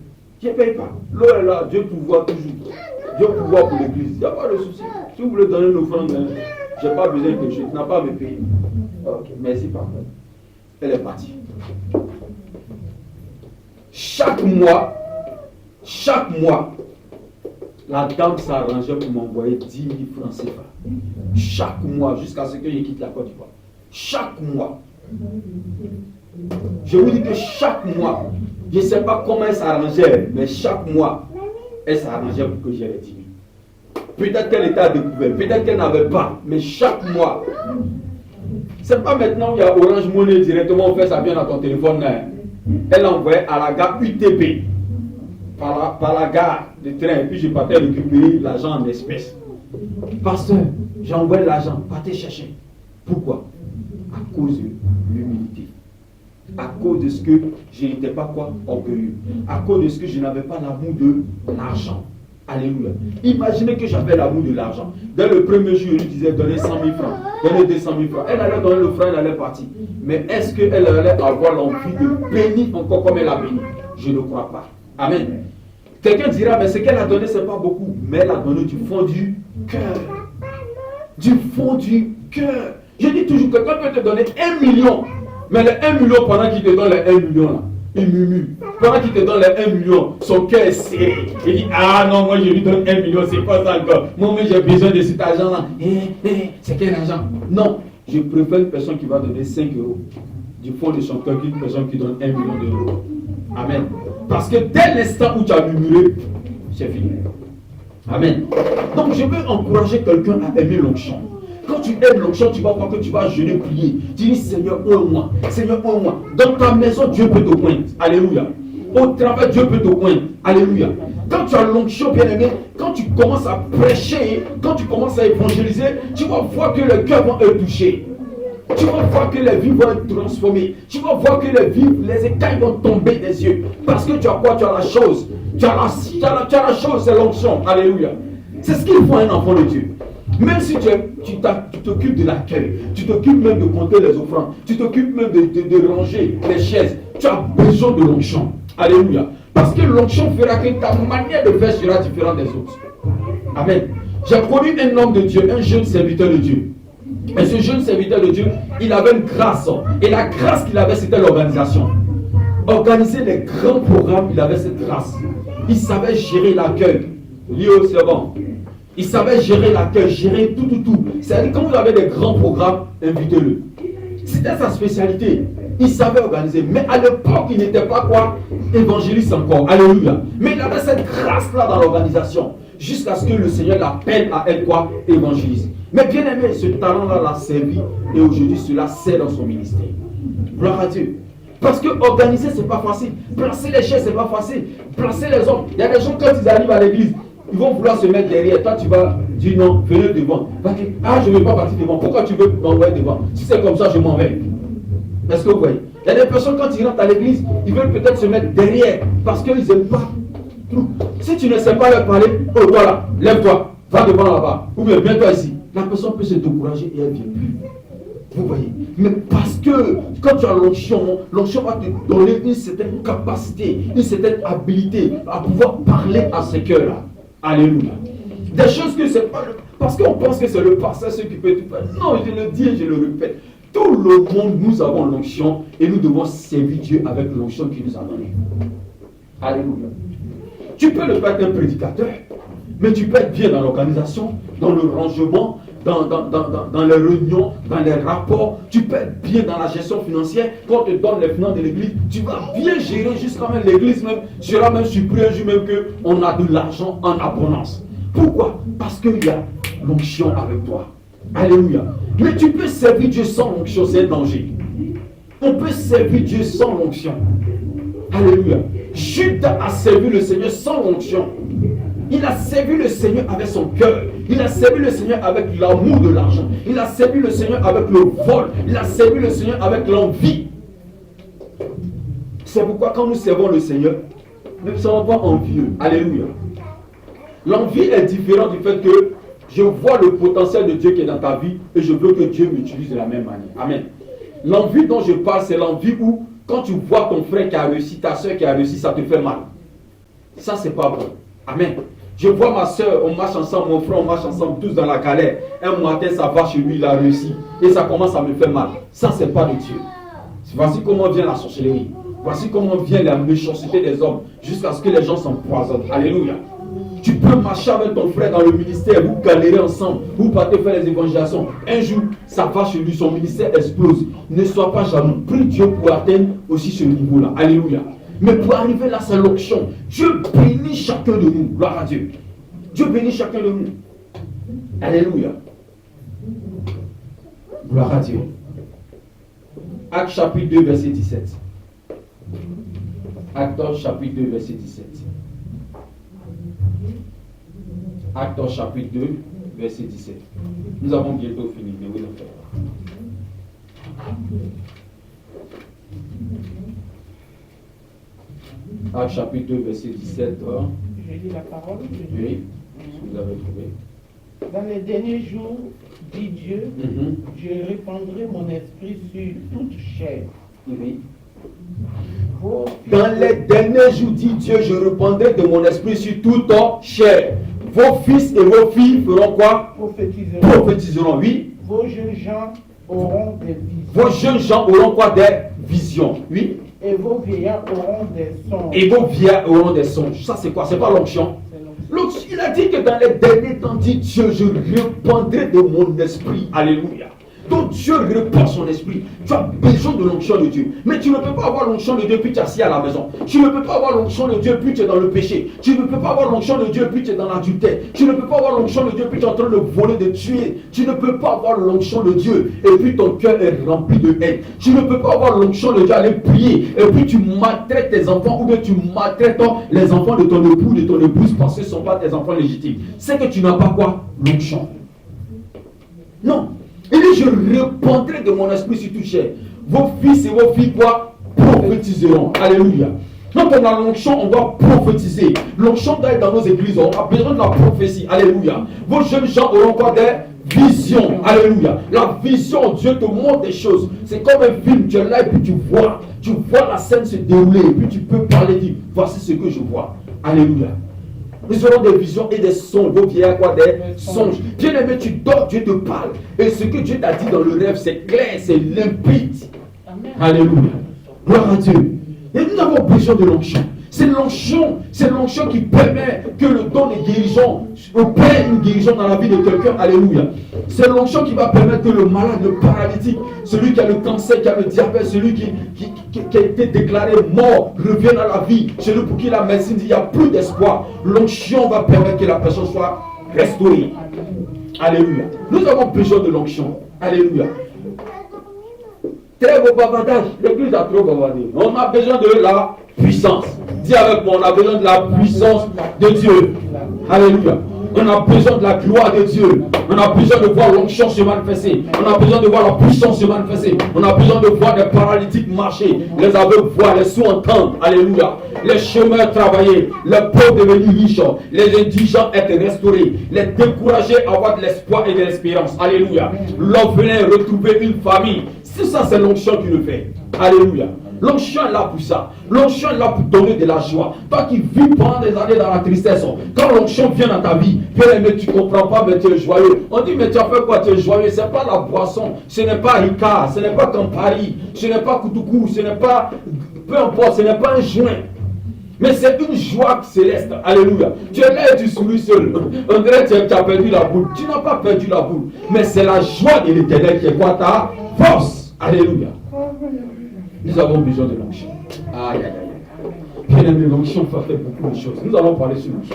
Je ne paye pas. L'eau est là, Dieu pouvoir toujours. Dieu pouvoir pour l'église. Il n'y a pas de souci. Si vous voulez donner une offrande, je n'ai pas besoin de quelque chose. Tu n'as pas à me payer. Ok, merci, papa. Elle est partie. Chaque mois, la dame s'arrangeait pour m'envoyer 10 000 francs CFA. Chaque mois, jusqu'à ce que je quitte la Côte d'Ivoire. Chaque mois. Je vous dis que chaque mois, je ne sais pas comment elle s'arrangeait, mais chaque mois, elle s'arrangeait pour que j'aie les 10 000. Peut-être qu'elle était à découvert, peut-être qu'elle n'avait pas, mais chaque mois. C'est pas maintenant où il y a Orange Money directement, on fait ça bien dans ton téléphone. Là. Elle envoyait à la gare UTP, par la gare de train, et puis je partais récupérer l'argent en espèces. Pasteur, j'ai envoyé l'argent, partez chercher. Pourquoi? À cause de l'humilité. À cause de ce que je n'étais pas quoi? Orgueilleux. À cause de ce que je n'avais pas l'amour de l'argent. Alléluia. Imaginez que j'avais l'amour de l'argent. Dès le premier jour, je lui disais donnez 100 000 francs, donnez 200 000 francs. Elle allait donner le franc, elle allait partir. Mais est-ce qu'elle allait avoir l'envie de bénir encore comme elle a béni? Je ne crois pas. Amen. Quelqu'un dira, mais ce qu'elle a donné, ce n'est pas beaucoup. Mais elle a donné du fond du cœur. Du fond du cœur. Je dis toujours, quelqu'un peut te donner 1 million. Mais le 1 million, pendant qu'il te donne les 1 million, là, il murmure. Pendant qu'il te donne les 1 million, son cœur est serré. Il dit, ah non, moi je lui donne 1 million, c'est pas ça encore. Moi, j'ai besoin de cet argent-là. C'est quel argent? Non, je préfère une personne qui va donner 5 euros du fond de son cœur qu'une personne qui donne 1 million d'euros. Amen. Parce que dès l'instant où tu as murmuré, c'est fini. Amen. Donc je veux encourager quelqu'un à aimer l'onction. Quand tu aimes l'onction, tu vas voir que tu vas jeûner, prier. Tu dis Seigneur, oins-moi. Seigneur, oins-moi. Dans ta maison, Dieu peut te oindre. Alléluia. Au travail, Dieu peut te oindre. Alléluia. Quand tu as l'onction, bien aimé, quand tu commences à prêcher, quand tu commences à évangéliser, tu vas voir que les cœurs vont être touchés. Tu vas voir que les vies vont être transformées. Tu vas voir que les écailles vont tomber des yeux. Parce que tu as quoi? Tu as la chose. Tu as la chose, c'est l'onction. Alléluia. C'est ce qu'il faut à un enfant de Dieu. Même si tu t'occupes de l'accueil, tu t'occupes même de compter les offrandes, tu t'occupes même de ranger les chaises, tu as besoin de l'onction. Alléluia. Parce que l'onction fera que ta manière de faire sera différente des autres. Amen. J'ai connu un homme de Dieu, un jeune serviteur de Dieu. Et ce jeune serviteur de Dieu, il avait une grâce. Et la grâce qu'il avait, c'était l'organisation. Organiser les grands programmes, il avait cette grâce. Il savait gérer l'accueil. Léo, c'est bon. Il savait gérer l'accueil, gérer tout. C'est-à-dire, quand vous avez des grands programmes, invitez-le. C'était sa spécialité. Il savait organiser. Mais à l'époque, il n'était pas quoi? Évangéliste encore. Alléluia. Mais il avait cette grâce-là dans l'organisation. Jusqu'à ce que le Seigneur l'appelle à être quoi? Évangéliste. Mais bien aimé, ce talent-là l'a servi. Et aujourd'hui, cela sert dans son ministère. Gloire à Dieu. Parce que organiser, c'est pas facile. Placer les chaises, c'est pas facile. Placer les hommes. Il y a des gens, quand ils arrivent à l'église, ils vont vouloir se mettre derrière. Toi, tu vas dire non, venez devant. Ah, je ne veux pas partir devant. Pourquoi tu veux m'envoyer devant? Si c'est comme ça, je m'en vais. Est-ce que vous voyez? Il y a des personnes, quand ils rentrent à l'église, ils veulent peut-être se mettre derrière parce qu'ils n'aiment pas tout. Si tu ne sais pas leur parler, oh voilà, lève-toi, va devant là-bas. Ou bien viens-toi ici. La personne peut se décourager et elle ne vient plus. Vous voyez? Mais parce que quand tu as l'onction va te donner une certaine capacité, une certaine habilité à pouvoir parler à ce cœur-là. Alléluia. Des choses que c'est pas... Parce qu'on pense que c'est le pasteur ce qui peut tout faire. Non, je le dis et je le répète. Tout le monde, nous avons l'onction et nous devons servir Dieu avec l'onction qu'il nous a donnée. Alléluia. Tu peux ne pas être un prédicateur, mais tu peux être bien dans l'organisation, dans le rangement, dans les réunions, dans les rapports. Tu peux être bien dans la gestion financière. Quand on te donne les finances de l'église, tu vas bien gérer jusqu'à même l'église même sera même surpris un jour même qu'on a de l'argent en abondance. Pourquoi? Parce qu'il y a l'onction avec toi. Alléluia. Mais tu peux servir Dieu sans l'onction, c'est un danger. On peut servir Dieu sans l'onction. Alléluia. Judas a servi le Seigneur sans l'onction. Il a servi le Seigneur avec son cœur. Il a servi le Seigneur avec l'amour de l'argent. Il a servi le Seigneur avec le vol. Il a servi le Seigneur avec l'envie. C'est pourquoi quand nous servons le Seigneur, nous ne sommes pas envieux. Alléluia. L'envie est différente du fait que je vois le potentiel de Dieu qui est dans ta vie et je veux que Dieu m'utilise de la même manière. Amen. L'envie dont je parle, c'est l'envie où quand tu vois ton frère qui a réussi, ta soeur qui a réussi, ça te fait mal. Ça, c'est pas bon. Amen. Je vois ma soeur, on marche ensemble, mon frère, on marche ensemble, tous dans la galère. Un matin, ça va chez lui, il a réussi. Et ça commence à me faire mal. Ça, c'est pas de Dieu. Voici comment vient la sorcellerie. Voici comment vient la méchanceté des hommes jusqu'à ce que les gens s'empoisonnent. Alléluia. Tu peux marcher avec ton frère dans le ministère, vous galérez ensemble, vous partez faire les évangélisations. Un jour, ça va chez lui, son ministère explose. Ne sois pas jaloux. Prie Dieu pour atteindre aussi ce niveau-là. Alléluia. Mais pour arriver là, c'est l'onction. Dieu bénit chacun de nous. Gloire à Dieu. Dieu bénit chacun de nous. Alléluia. Gloire à Dieu. Actes chapitre 2, verset 17. Actes chapitre 2, verset 17. Actes chapitre 2, verset 17. Nous avons bientôt fini, mais oui, l'enfer. Actes chapitre 2, verset 17. Je lis la parole. Oui, vous avez trouvé. Dans les derniers jours, dit Dieu, je répandrai mon esprit sur toute chair. Oui. Dans les derniers jours, dit Dieu, je répandrai de mon esprit sur toute chair. Vos fils et vos filles feront quoi? Prophétiseront. Prophétiseront, oui. Vos jeunes gens auront des visions. Vos jeunes gens auront quoi? Des visions, oui. Et vos vieillards auront des songes. Et vos vieillards auront des songes. Ça c'est quoi? C'est pas l'onction. Il a dit que dans les derniers temps, dit Dieu, je répandrai de mon esprit. Alléluia. Donc Dieu répand son esprit. Tu as besoin de l'onction de Dieu. Mais tu ne peux pas avoir l'onction de Dieu puis tu es assis à la maison. Tu ne peux pas avoir l'onction de Dieu puis tu es dans le péché. Tu ne peux pas avoir l'onction de Dieu puis tu es dans l'adultère. Tu ne peux pas avoir l'onction de Dieu puis tu es en train de voler, de tuer. Tu ne peux pas avoir l'onction de Dieu et puis ton cœur est rempli de haine. Tu ne peux pas avoir l'onction de Dieu, aller prier et puis tu maltraites tes enfants ou bien tu maltraites les enfants de ton époux, de ton épouse parce que ce ne sont pas tes enfants légitimes. C'est que tu n'as pas quoi? L'onction. Non. Il dit, je répandrai de mon esprit sur toute chair. Vos fils et vos filles quoi? Prophétiseront. Alléluia. Quand on a l'onction, on doit prophétiser. L'onction doit être dans nos églises. On a besoin de la prophétie. Alléluia. Vos jeunes gens auront quoi? Des visions. Alléluia. La vision, Dieu te montre des choses. C'est comme un film. Tu es là et puis tu vois la scène se dérouler. Et puis tu peux parler, dire, voici ce que je vois. Alléluia. Nous aurons des visions et des songes. Vos vieillards quoi? Des songes. Bien aimé, tu dors, Dieu te parle. Et ce que Dieu t'a dit dans le rêve, c'est clair, c'est limpide. Amen. Alléluia. Gloire à Dieu. Et nous avons besoin de l'onction. C'est l'onction qui permet que le don des guérisons opère une guérison dans la vie de quelqu'un. Alléluia. C'est l'onction qui va permettre que le malade, le paralytique, celui qui a le cancer, qui a le diabète, celui qui a été déclaré mort, revienne à la vie. Celui pour qui la médecine dit qu'il n'y a plus d'espoir. L'onction va permettre que la personne soit restaurée. Alléluia. Nous avons besoin de l'onction. Alléluia. Très beau bavardage. L'église a trop bavardé. On a besoin de la puissance. Dis avec moi, on a besoin de la puissance de Dieu. Alléluia. On a besoin de la gloire de Dieu. On a besoin de voir l'onction se manifester. On a besoin de voir la puissance se manifester. On a besoin de voir des paralytiques marcher, les aveugles voir, les sourds entendre. Alléluia. Les chômeurs travailler, les pauvres devenir riches, les indigents être restaurés, les découragés avoir de l'espoir et de l'espérance. Alléluia. L'orphelin retrouver une famille. C'est ça, c'est l'onction qui le fait. Alléluia. L'onction est là pour ça. L'onction est là pour donner de la joie. Toi qui vis pendant des années dans la tristesse, quand l'onction vient dans ta vie, mais tu ne comprends pas, mais tu es joyeux. On dit, mais tu as fait quoi? Tu es joyeux. Ce n'est pas la boisson, ce n'est pas Ricard, ce n'est pas Campari, ce n'est pas Koutoukou, ce n'est pas, peu importe, ce n'est pas un joint. Mais c'est une joie céleste. Alléluia. Tu es là et tu souris seul. On dirait que tu as perdu la boule. Tu n'as pas perdu la boule. Mais c'est la joie de l'Éternel qui est quoi? Ta force. Alléluia. Nous avons besoin de l'onction. Aïe, aïe, aïe. Bien aimé, l'onction fait beaucoup de choses. Nous allons parler sur l'onction.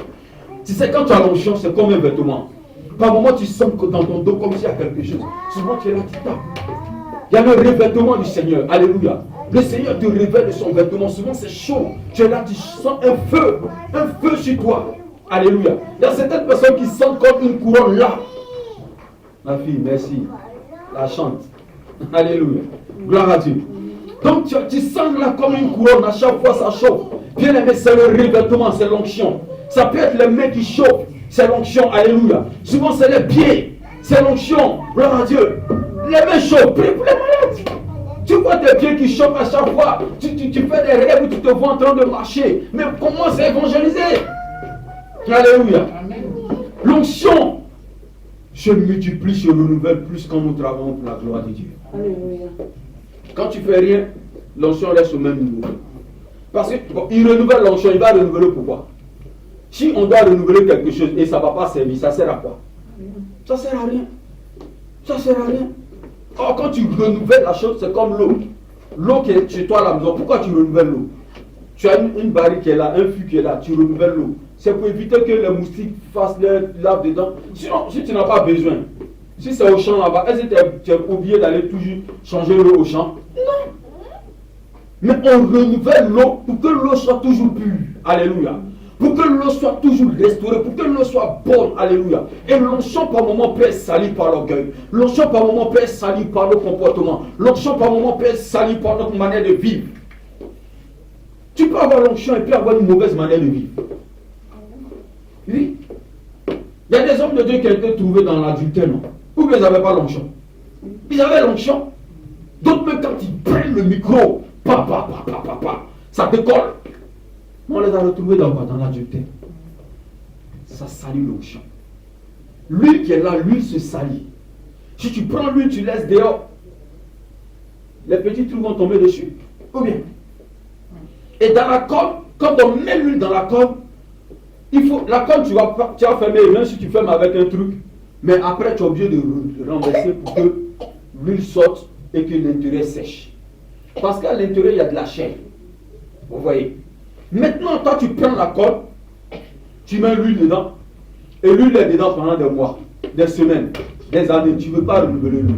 Tu sais, quand tu as l'onction, c'est comme un vêtement. Par moment, tu sens que dans ton dos, comme s'il y a quelque chose. Souvent, tu es là, tu tapes. Il y a le revêtement du Seigneur. Alléluia. Le Seigneur te révèle de son vêtement. Souvent, c'est chaud. Tu es là, tu sens un feu sur toi. Alléluia. Il y a certaines personnes qui sentent comme une couronne là. Ma fille, merci. La chante. Alléluia. Gloire à Dieu. Donc tu sens là comme une couronne, à chaque fois ça chauffe. Bien aimé, c'est le revêtement, c'est l'onction. Ça peut être les mains qui chauffent, c'est l'onction, alléluia. Souvent c'est les pieds, c'est l'onction, gloire à Dieu. Les mains chauffent, prie pour les malades. Tu vois tes pieds qui chauffent à chaque fois. Tu fais des rêves où tu te vois en train de marcher. Mais commence à évangéliser. Alléluia. L'onction se multiplie, se renouvelle plus quand nous travaillons pour la gloire de Dieu. Alléluia. Quand tu fais rien, l'onction reste au même niveau. Parce qu'il renouvelle l'onction, il va renouveler pourquoi? Si on doit renouveler quelque chose et ça ne va pas servir, ça sert à quoi? Ça ne sert à rien. Ça ne sert à rien. Or, quand tu renouvelles la chose, c'est comme l'eau. L'eau qui est chez toi à la maison, pourquoi tu renouvelles l'eau? Tu as une barrique qui est là, un fût qui est là, tu renouvelles l'eau. C'est pour éviter que les moustiques fassent leur lave dedans. Sinon, si tu n'as pas besoin, si c'est au champ là-bas, est-ce que tu es obligé d'aller toujours changer l'eau au champ? Non. Mais on renouvelle l'eau pour que l'eau soit toujours pure. Alléluia. Pour que l'eau soit toujours restaurée, pour que l'eau soit bonne. Alléluia. Et l'onction par moment peut être salie par l'orgueil. L'onction par moment peut être salie par nos comportements. L'onction par moment peut être salie par notre manière de vivre. Tu peux avoir l'onction et puis avoir une mauvaise manière de vivre. Oui. Il y a des hommes de Dieu qui ont été trouvés dans l'adultère, non? Ou bien ils n'avaient pas l'onction. Ils avaient l'onction. D'autres, même quand ils prennent le micro, ça décolle. On les a retrouvés dans l'adultère. Ça salit l'onction. L'huile qui est là, l'huile se salit. Si tu prends l'huile, tu laisses dehors, les petits trous vont tomber dessus. Ou bien. Et dans la colle, quand on met l'huile dans la colle, la colle, tu vas fermer, même si tu fermes avec un truc, mais après tu es obligé de renverser pour que l'huile sorte et que l'intérieur sèche. Parce qu'à l'intérieur, il y a de la chair. Vous voyez. Maintenant, toi, tu prends la colle, tu mets l'huile dedans, et l'huile est dedans pendant des mois, des semaines, des années. Tu ne veux pas renouveler l'huile.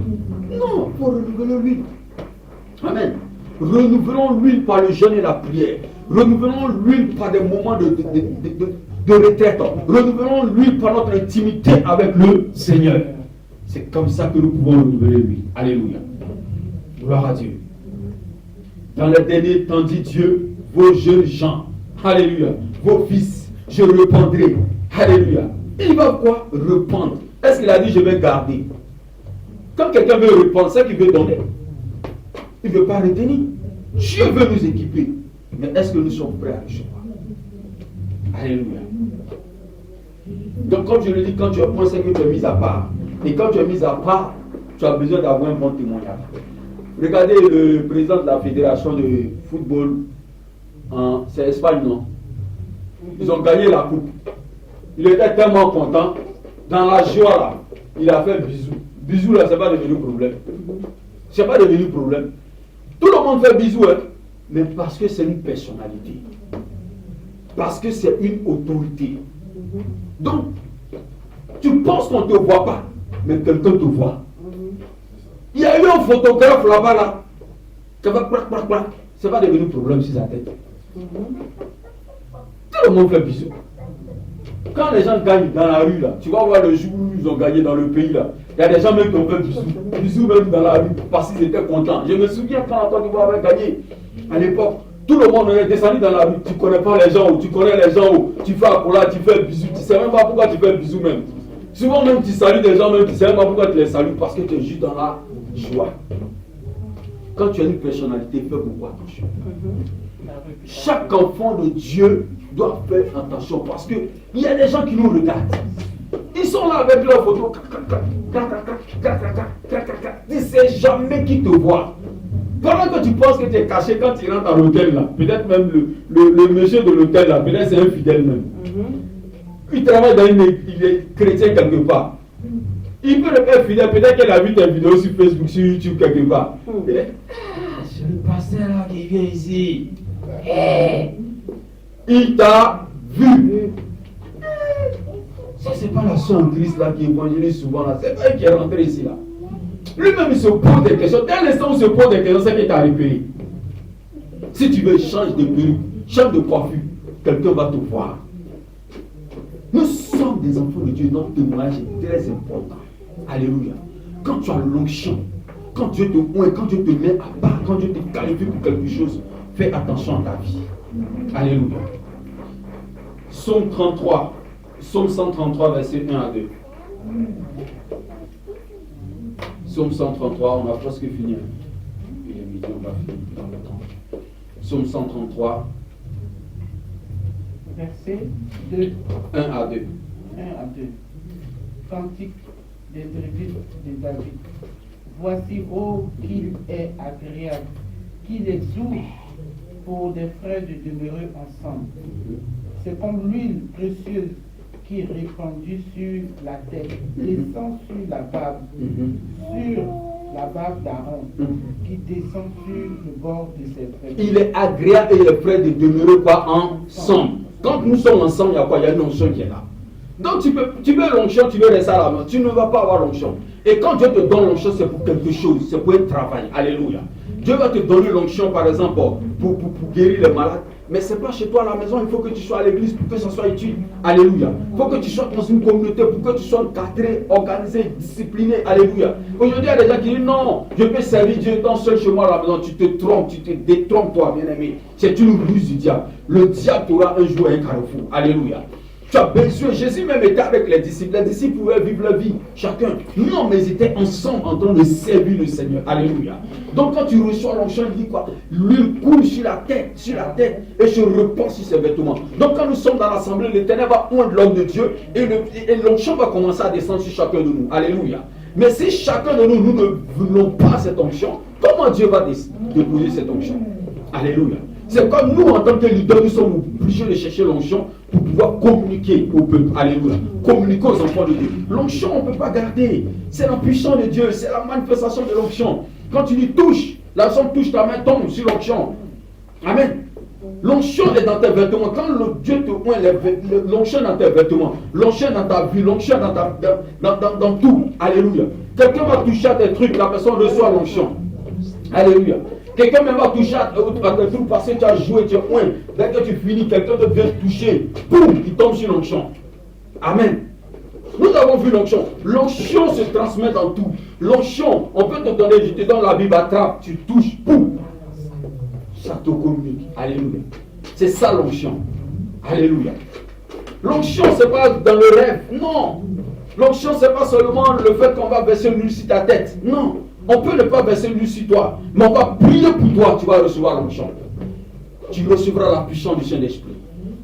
Non, il faut renouveler l'huile. Amen. Renouvelons l'huile par le jeûne et la prière. Renouvelons l'huile par des moments de retraite. Renouvelons l'huile par notre intimité avec le Seigneur. C'est comme ça que nous pouvons renouveler l'huile. Alléluia. Gloire à Dieu. Dans les derniers temps, dit Dieu, vos jeunes gens, alléluia, vos fils, je répandrai. Alléluia. Il va quoi? Répandre. Est-ce qu'il a dit je vais garder? Quand quelqu'un veut répandre, c'est qu'il veut donner. Il ne veut pas retenir. Dieu veut nous équiper. Mais est-ce que nous sommes prêts à recevoir? Alléluia. Donc comme je le dis, quand tu es point, c'est que tu es mis à part. Et quand tu es mis à part, tu as besoin d'avoir un bon témoignage. Regardez le président de la fédération de football, c'est Espagne, non? Ils ont gagné la coupe. Il était tellement content. Dans la joie là, il a fait bisou. Bisou là, c'est pas devenu problème. C'est pas devenu problème. Tout le monde fait bisou, hein? Mais parce que c'est une personnalité. Parce que c'est une autorité. Donc, tu penses qu'on ne te voit pas, mais quelqu'un te voit. Il y a eu un photographe là-bas, là. Ça va clac. C'est pas devenu problème sur sa tête. Tout le monde fait bisou. Quand les gens gagnent dans la rue, là, tu vas voir le jour où ils ont gagné dans le pays, là. Il y a des gens même qui ont fait bisous même dans la rue, parce qu'ils étaient contents. Je me souviens quand la Côte d'Ivoire avait gagné, à l'époque, tout le monde est descendu dans la rue. Tu ne connais pas les gens, ou tu connais les gens, ou tu fais accolade, tu fais bisous, tu ne sais même pas pourquoi tu fais bisous même. Souvent même tu salues des gens, même tu ne sais même pas pourquoi tu les salues, parce que tu es juste dans la joie. Quand tu as une personnalité, fais beaucoup attention. Chaque enfant de Dieu doit faire attention, parce qu'il y a des gens qui nous regardent. Ils sont là avec leur photo. Tu ne sais jamais qui te voit. Pendant que tu penses que tu es caché quand tu rentres à l'hôtel là, peut-être même le monsieur de l'hôtel là, peut-être c'est un fidèle même. Il travaille dans il est chrétien quelque part. Il peut être fidèle, peut-être qu'elle a vu tes vidéos sur Facebook, sur YouTube quelque part. C'est le pasteur là qui vient ici. Il t'a vu. Ça, c'est pas la soeur en Christ là qui évangélise souvent là. C'est pas elle qui est rentré ici là. Lui-même, il se pose des questions. Dès l'instant où il se pose des questions, c'est qu'il t'a repéré. Si tu veux, change de perruque, change de coiffure, quelqu'un va te voir. Nous sommes des enfants de Dieu. Notre témoignage est très important. Alléluia. Quand tu as l'onction, quand Dieu te oint, quand Dieu te met à part, quand Dieu te qualifie pour quelque chose, fais attention à ta vie. Alléluia. Psaume 33. Psaume 133, verset 1 à 2. Psaume 133, on a presque fini. Il est midi, on va finir dans le temps. Psaume 133. Verset 2. 1 à 2. 1 à 2. Cantique des tribus de David. Voici, oh, qu'il est agréable, qu'il est doux pour des frères de demeurer ensemble. C'est comme l'huile précieuse qui est répandue sur la tête, descend sur la barbe, sur la barbe d'Aaron, qui descend sur le bord de ses frères. Il est agréable et les frères de demeurer pas ensemble. Quand nous sommes ensemble, il y a quoi? Il y a une onction qui est là. Donc tu veux l'onction, tu veux rester à la main, tu ne vas pas avoir l'onction. Et quand Dieu te donne l'onction, c'est pour quelque chose, c'est pour un travail. Alléluia. Dieu va te donner l'onction, par exemple, pour guérir les malades. Mais ce n'est pas chez toi à la maison, il faut que tu sois à l'église pour que ça soit utile. Alléluia. Il faut que tu sois dans une communauté pour que tu sois cadré, organisé, discipliné. Alléluia. Aujourd'hui, il y a des gens qui disent non, je peux servir Dieu étant seul chez moi à la maison. Tu te trompes, tu te détrompes, toi, bien-aimé. C'est une ruse du diable. Le diable t'aura un jour à un carrefour. Alléluia. Tu as besoin, Jésus même était avec les disciples. Les disciples pouvaient vivre leur vie, chacun. Non, mais ils étaient ensemble en train de servir le Seigneur. Alléluia. Donc quand tu reçois l'onction, il dit quoi? L'huile coule sur la tête, et se répand sur ses vêtements. Donc quand nous sommes dans l'assemblée, l'Éternel va oindre l'homme de Dieu, et l'onction va commencer à descendre sur chacun de nous. Alléluia. Mais si chacun de nous, nous ne voulons pas cette onction, comment Dieu va déposer cette onction? Alléluia. C'est comme nous, en tant que leaders, nous sommes obligés de chercher l'onction pour pouvoir communiquer au peuple. Alléluia. Communiquer aux enfants de Dieu. L'onction, on ne peut pas garder. C'est la puissance de Dieu. C'est la manifestation de l'onction. Quand tu dis touche, la personne touche ta main, tombe sur l'onction. Amen. L'onction est dans tes vêtements. Quand Dieu te oint, l'onction dans tes vêtements, l'onction dans ta vie, l'onction dans tout. Alléluia. Quelqu'un va toucher à tes trucs, la personne reçoit l'onction. Alléluia. Quelqu'un même va toucher à tes trucs parce que tu as joué, tu es oint. Dès que tu finis, quelqu'un te vient toucher. Boum, il tombe sur l'onction. Amen. Nous avons vu l'onction. L'onction se transmet dans tout. L'onction, on peut te donner, je te donne la Bible, attrape, tu touches, boum. Ça te communique. Alléluia. C'est ça l'onction. Alléluia. L'onction, ce n'est pas dans le rêve. Non. L'onction, ce n'est pas seulement le fait qu'on va verser l'huile sur ta tête. Non. On peut ne pas verser l'huile sur toi, mais on va prier pour toi, tu vas recevoir l'onction. Tu recevras la puissance du Saint-Esprit.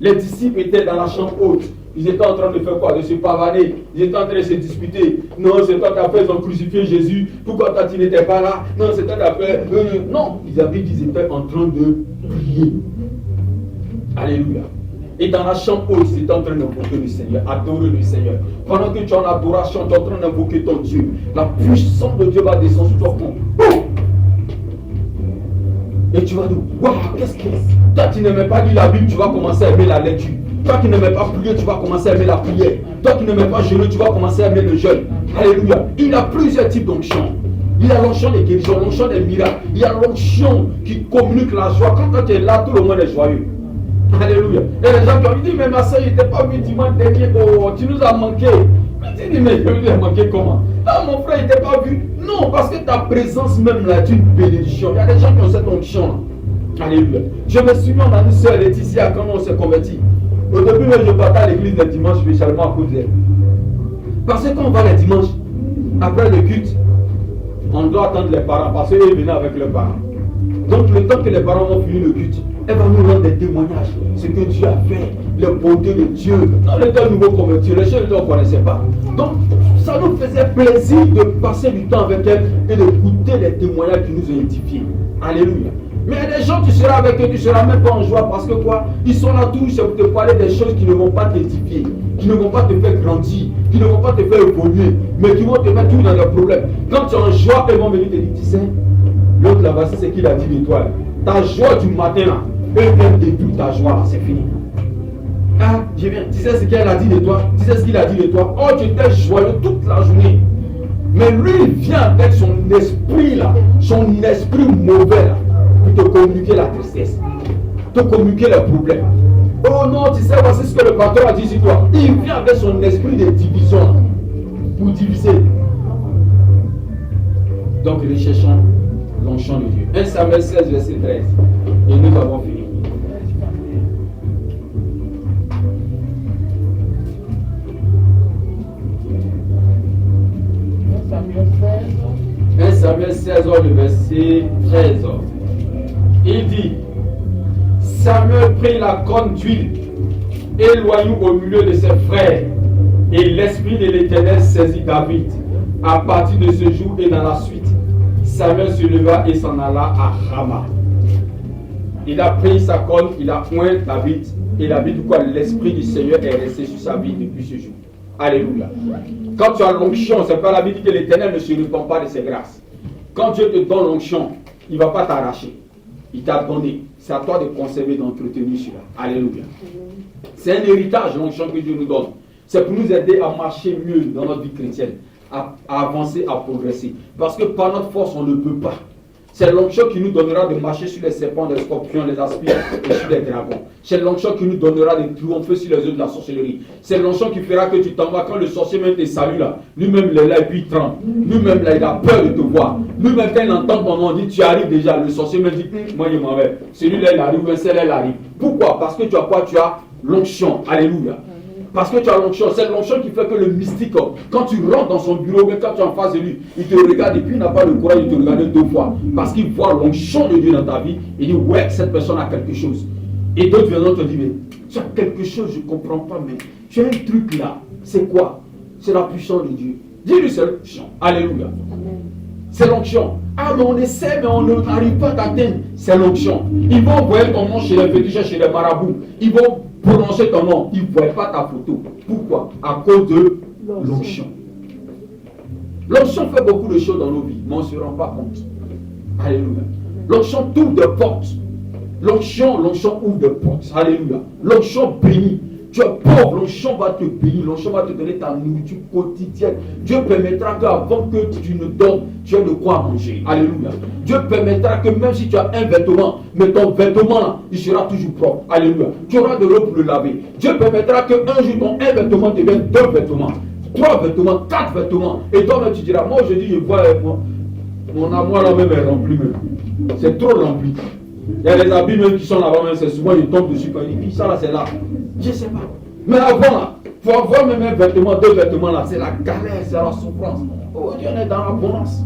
Les disciples étaient dans la chambre haute. Ils étaient en train de faire quoi? De se pavaner. Ils étaient en train de se disputer. Non, c'est toi qui as fait, ils ont crucifié Jésus. Pourquoi toi tu n'étais pas là? Non, c'est toi qui as fait. Non, ils étaient en train de prier. Alléluia. Et dans la chambre haute, ils étaient en train d'invoquer le Seigneur, adorer le Seigneur. Pendant que tu es en adoration, tu es en train d'invoquer ton Dieu. La puissance de Dieu va descendre sur toi. Et tu vas dire, waouh, qu'est-ce que c'est? Toi qui n'aimais pas lire la Bible, tu vas commencer à aimer la lecture. Toi qui n'aimais pas prier, tu vas commencer à aimer la prière. Toi qui n'aimais pas jeûner, tu vas commencer à aimer le jeûne. Alléluia. Il y a plusieurs types d'onction. Il y a l'onction des guérisons, l'onction des miracles. Il y a l'onction qui communique la joie. Quand tu es là, tout le monde est joyeux. Alléluia. Et les gens qui ont dit, mais ma soeur, il n'était pas venu dimanche dernier, oh, tu nous as manqué. Tu dis, mais je lui ai manqué comment? Ah, mon frère, il n'était pas vu. Non, parce que ta présence même là est une bénédiction. Il y a des gens qui ont cette onction là. Alléluia. Je me souviens, on a une soeur Laetitia quand on s'est converti. Au début, je partais à l'église le dimanche, spécialement à cause d'elle. Parce que quand on va le dimanche, après le culte, on doit attendre les parents parce qu'ils venaient avec leurs parents. Donc, le temps que les parents ont fini le culte, elle va nous rendre des témoignages. Ce que Dieu a fait, les bontés de Dieu. Dans le temps nouveau converti, les gens ne connaissaient pas. Donc, ça nous faisait plaisir de passer du temps avec elle et d'écouter les témoignages qui nous ont édifiés. Alléluia. Mais il y a des gens, tu seras avec eux, tu ne seras même pas en joie parce que quoi? Ils sont là tous pour te parler des choses qui ne vont pas t'édifier, qui ne vont pas te faire grandir, qui ne vont pas te faire évoluer, mais qui vont te mettre tout dans leurs problèmes. Quand tu es en joie, ils vont venir te dire, tu sais, l'autre là-bas, c'est ce qu'il a dit de toi. Ta joie du matin là, eux viennent détruire ta joie là, c'est fini. Ah, je viens, tu sais ce qu'elle a dit de toi, tu sais ce qu'il a dit de toi. Oh, tu étais joyeux toute la journée. Mais lui, il vient avec son esprit là, son esprit mauvais là, pour te communiquer la tristesse, te communiquer les problèmes. Oh non, tu sais, voici ce que le patron a dit sur toi. Il vient avec son esprit de division là, pour diviser. Donc, recherchons l'onction de Dieu. 1 Samuel 16, verset 13. Et nous avons fini. Samuel 16, le verset 13. Il dit, Samuel prit la corne d'huile et l'oignot au milieu de ses frères, et l'esprit de l'Éternel saisit David. À partir de ce jour et dans la suite, Samuel se leva et s'en alla à Rama. Il a pris sa corne, il a oint David, et David, quoi, l'esprit du Seigneur est resté sur sa vie depuis ce jour. Alléluia. Quand tu as l'onction, c'est pas la Bible que l'Éternel ne se repent pas de ses grâces. Quand Dieu te donne l'onction, il ne va pas t'arracher. Il t'a donné. C'est à toi de conserver, d'entretenir cela. Alléluia. C'est un héritage, l'onction que Dieu nous donne. C'est pour nous aider à marcher mieux dans notre vie chrétienne, à avancer, à progresser. Parce que par notre force, on ne peut pas. C'est l'onction qui nous donnera de marcher sur les serpents, les scorpions, les aspires et sur les dragons. C'est l'onction qui nous donnera de triompher sur les œuvres de la sorcellerie. C'est l'onction qui fera que tu t'en vas quand le sorcier même te salue là. Lui-même il est là et puis il tremble. Lui-même là il a peur de te voir. Lui-même quand il entend ton nom, il dit tu arrives déjà. Le sorcier me dit moi je m'en vais. Celui-là il arrive, celle-là elle arrive. Pourquoi? Parce que tu as quoi? Tu as l'onction. Alléluia. Parce que tu as l'onction, c'est l'onction qui fait que le mystique, quand tu rentres dans son bureau, mais quand tu es en face de lui, il te regarde et puis il n'a pas le courage de te regarder deux fois. Parce qu'il voit l'onction de Dieu dans ta vie, il dit ouais, cette personne a quelque chose. Et d'autres viendront te dire, mais tu as quelque chose, je ne comprends pas, mais tu as un truc là, c'est quoi? C'est la puissance de Dieu. Dis-lui c'est l'onction. Alléluia. C'est l'onction. Ah, mais on essaie, mais on n'arrive pas à t'atteindre. C'est l'onction. Ils vont envoyer ton nom chez les féticheurs, chez les marabouts. Ils vont prononcer ton nom. Ils ne voient pas ta photo. Pourquoi? À cause de l'onction. L'onction fait beaucoup de choses dans nos vies, mais on ne se rend pas compte. Alléluia. L'onction ouvre des portes. L'onction ouvre des portes. Alléluia. L'onction bénit. Tu es pauvre, l'onction va te bénir, l'onction va te donner ta nourriture quotidienne. Dieu permettra qu'avant que tu ne dormes, tu aies de quoi manger. Alléluia. Dieu permettra que même si tu as un vêtement, mais ton vêtement là, il sera toujours propre. Alléluia. Tu auras de l'eau pour le laver. Dieu permettra qu'un jour ton un vêtement devienne deux vêtements, trois vêtements, quatre vêtements. Et toi-même tu diras, moi je dis, je vois mon amour là-même est rempli même. C'est trop rempli. Il y a des habits même qui sont là-bas, même c'est souvent ils tombent dessus quand ils disent, ça là c'est là. Je ne sais pas. Mais avant là, pour avoir même un vêtement, deux vêtements là, c'est la galère, c'est la souffrance. Oh Dieu, on est dans l'abondance.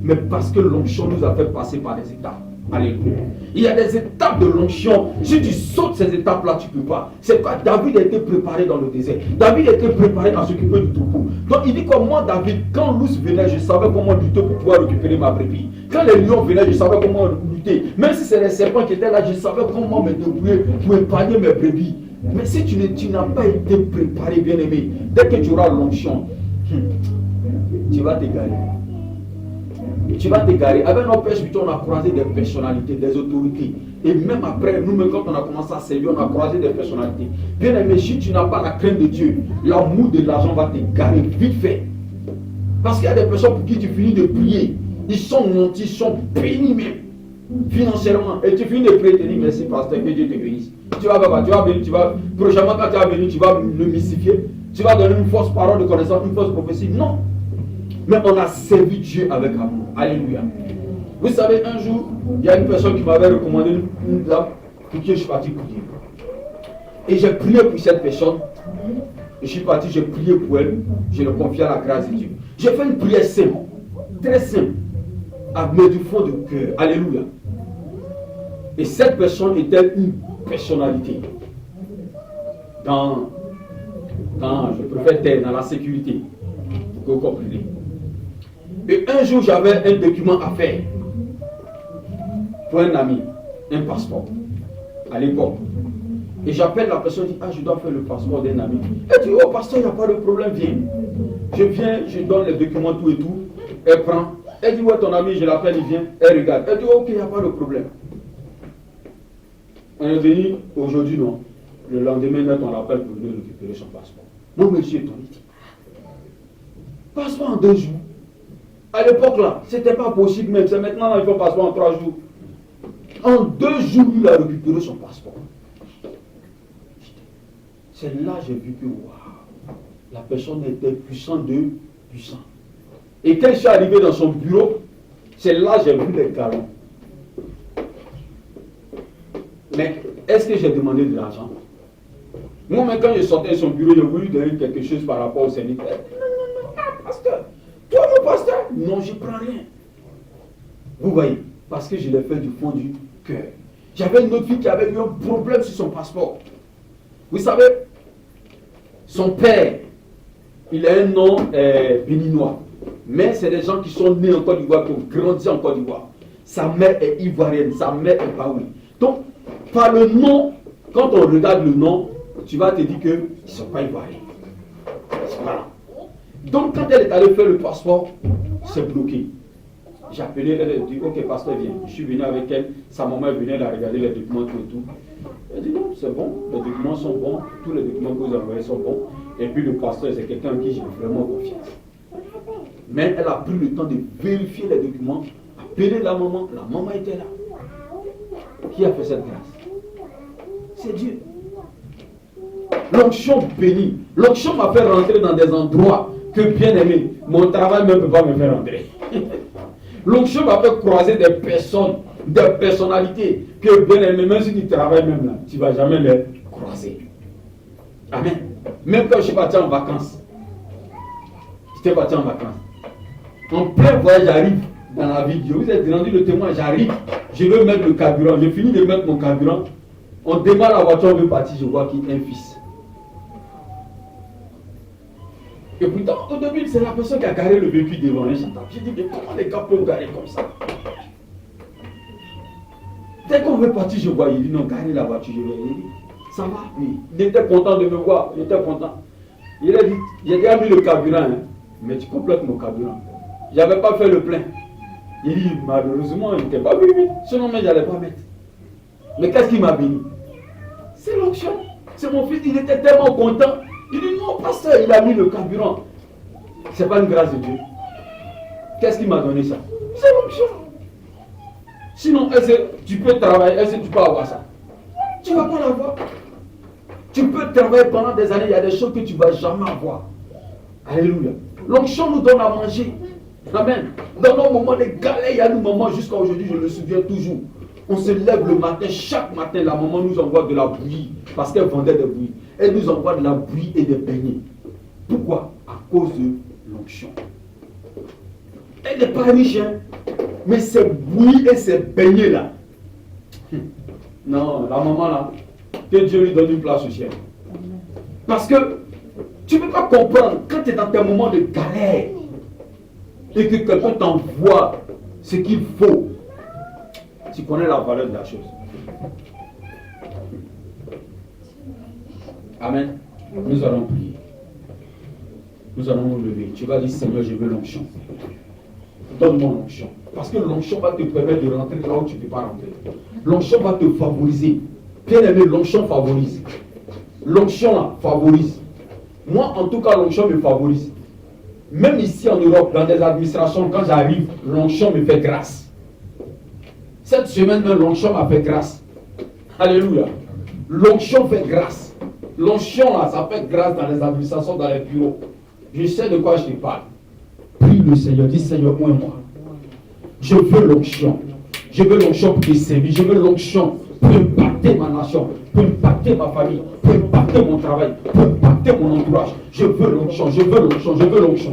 Mais parce que l'onction nous a fait passer par des étapes. Alléluia. Il y a des étapes de l'onction. Si tu sautes ces étapes-là, tu ne peux pas. C'est quoi? David a été préparé dans le désert. David a été préparé à s'occuper du troupeau. Donc il dit que moi, David, quand l'ours venait, je savais comment lutter pour pouvoir récupérer ma brebis. Quand les lions venaient, je savais comment lutter. Même si c'est les serpents qui étaient là, je savais comment me débrouiller pour épargner mes brebis. Mais si tu n'as pas été préparé, bien-aimé, dès que tu auras l'onction, tu vas t'égarer. Tu vas t'égarer. Avec nos pères spirituels, on a croisé des personnalités, des autorités. Et même après, nous-mêmes, quand on a commencé à servir, on a croisé des personnalités. Bien-aimé, si tu n'as pas la crainte de Dieu, l'amour de l'argent va t'égarer vite fait. Parce qu'il y a des personnes pour qui tu finis de prier. Ils sont nantis, ils sont bénis même. financièrement, et tu finis de prier, tu dis merci pasteur, que Dieu te bénisse. Tu vas venir, prochainement quand tu vas venir, tu vas le mystifier, tu vas donner une fausse parole de connaissance, une fausse prophétie. Non. Mais on a servi Dieu avec amour. Alléluia. Vous savez, un jour, il y a une personne qui m'avait recommandé une dame pour qui je suis parti prier. Et j'ai prié pour cette personne. Je suis parti, j'ai prié pour elle. Je le confie à la grâce de Dieu. J'ai fait une prière simple, très simple, mais du fond de cœur. Alléluia. Et cette personne était une personnalité dans je préfère taire, dans la sécurité, pour que vous compreniez. Et un jour, j'avais un document à faire pour un ami, un passeport, à l'époque. Et j'appelle la personne, je dis, je dois faire le passeport d'un ami. Elle dit, oh pasteur, il n'y a pas de problème, viens. Je viens, je donne les documents, tout et tout. Elle prend. Elle dit, ouais, ton ami, je l'appelle, il vient. Elle regarde. Elle dit, ok, il n'y a pas de problème. On est venu, aujourd'hui, non. Le lendemain, on l'appelle pour venir récupérer son passeport. Mon monsieur est tombé. Passeport en 2 jours. À l'époque, là, c'était pas possible même. C'est maintenant, là, il faut passeport en 3 jours. En 2 jours, il a récupéré son passeport. C'est là que j'ai vu que, waouh, la personne était puissante de puissant. Et quand je suis arrivé dans son bureau, c'est là que j'ai vu les galons. Mais est-ce que j'ai demandé de l'argent? Moi, même quand je sortais de son bureau, j'ai voulu donner quelque chose par rapport au Seigneur. Non, pasteur. Toi, mon pasteur? Non, je ne prends rien. Vous voyez, parce que je l'ai fait du fond du cœur. J'avais une autre fille qui avait eu un problème sur son passeport. Vous savez, son père, il a un nom béninois. Mais c'est des gens qui sont nés en Côte d'Ivoire, qui ont grandi en Côte d'Ivoire. Sa mère est ivoirienne, sa mère est baoui. Donc, par le nom, quand on regarde le nom, tu vas te dire qu'ils ne sont pas ivoiriens. Voilà. Donc, quand elle est allée faire le passeport, c'est bloqué. J'ai appelé, elle a dit, ok, pasteur, viens. Je suis venu avec elle, sa maman est venue, elle a regardé les documents, tout et tout. Elle dit, non, c'est bon, les documents sont bons, tous les documents que vous envoyez sont bons. Et puis le pasteur, c'est quelqu'un en qui j'ai vraiment confiance. Mais elle a pris le temps de vérifier les documents, appeler la maman était là. Qui a fait cette grâce? C'est Dieu. L'onction bénie. L'onction m'a fait rentrer dans des endroits que, bien aimé, mon travail ne peut pas me faire rentrer. L'onction m'a fait croiser des personnes, des personnalités que, bien aimé, même si tu travailles même là, tu ne vas jamais les croiser. Amen. Même quand je suis parti en vacances, j'étais parti en vacances. En plein voyage, j'arrive dans la ville. Je vous ai rendu le témoin, j'arrive, je veux mettre le carburant. Je finis de mettre mon carburant. On démarre la voiture, on veut partir, je vois qu'il y a un fils. Et pourtant, au début, c'est la personne qui a garé le véhicule devant un gendarme. J'ai dit, mais comment les gars peuvent garer comme ça? Dès qu'on veut partir, je vois, il dit, non, garez la voiture, je vais. Il dit, ça va? Oui. Il était content de me voir, il était content. Il a dit, j'ai déjà mis le carburant, hein, mais tu complètes mon carburant. Je n'avais pas fait le plein. Il dit, malheureusement, il n'était pas béni. Sinon, mais je n'allais pas mettre. Mais qu'est-ce qui m'a béni? C'est l'onction. C'est mon fils, il était tellement content. Il dit, non, pasteur, il a mis le carburant. Ce n'est pas une grâce de Dieu. Qu'est-ce qui m'a donné ça? C'est l'onction. Sinon, est-ce que tu peux travailler, est-ce que tu peux avoir ça? Tu ne vas pas l'avoir. Tu peux travailler pendant des années, il y a des choses que tu ne vas jamais avoir. Alléluia. L'onction nous donne à manger. Amen. Dans nos moments de galère, il y a nos moments, jusqu'à aujourd'hui, je me souviens toujours. On se lève le matin, chaque matin, la maman nous envoie de la bouillie, parce qu'elle vendait des bouillies. Elle nous envoie de la bouillie et des beignets. Pourquoi? À cause de l'onction. Elle n'est pas riche, hein? Mais ces bouillies et ces beignets là. Non, la maman là, que Dieu lui donne une place au ciel. Parce que tu ne peux pas comprendre quand tu es dans tes moments de galère et que quelqu'un t'envoie ce qu'il faut. Tu connais la valeur de la chose. Amen. Nous allons prier. Nous allons nous lever. Tu vas dire, Seigneur, je veux l'onction. Donne-moi l'onction. Parce que l'onction va te permettre de rentrer là où tu ne peux pas rentrer. L'onction va te favoriser. Bien aimé, l'onction favorise. L'onction là, favorise. Moi, en tout cas, l'onction me favorise. Même ici en Europe, dans des administrations, quand j'arrive, l'onction me fait grâce. Cette semaine, l'onction m'a fait grâce. Alléluia. L'onction fait grâce. L'onction, là, ça fait grâce dans les administrations, dans les bureaux. Je sais de quoi je te parle. Prie le Seigneur, dis Seigneur, moi. Je veux l'onction. Je veux l'onction pour te servir. Je veux l'onction pour impacter ma nation, pour impacter ma famille, pour impacter mon travail, pour impacter mon entourage. Je veux l'onction, je veux l'onction, je veux l'onction.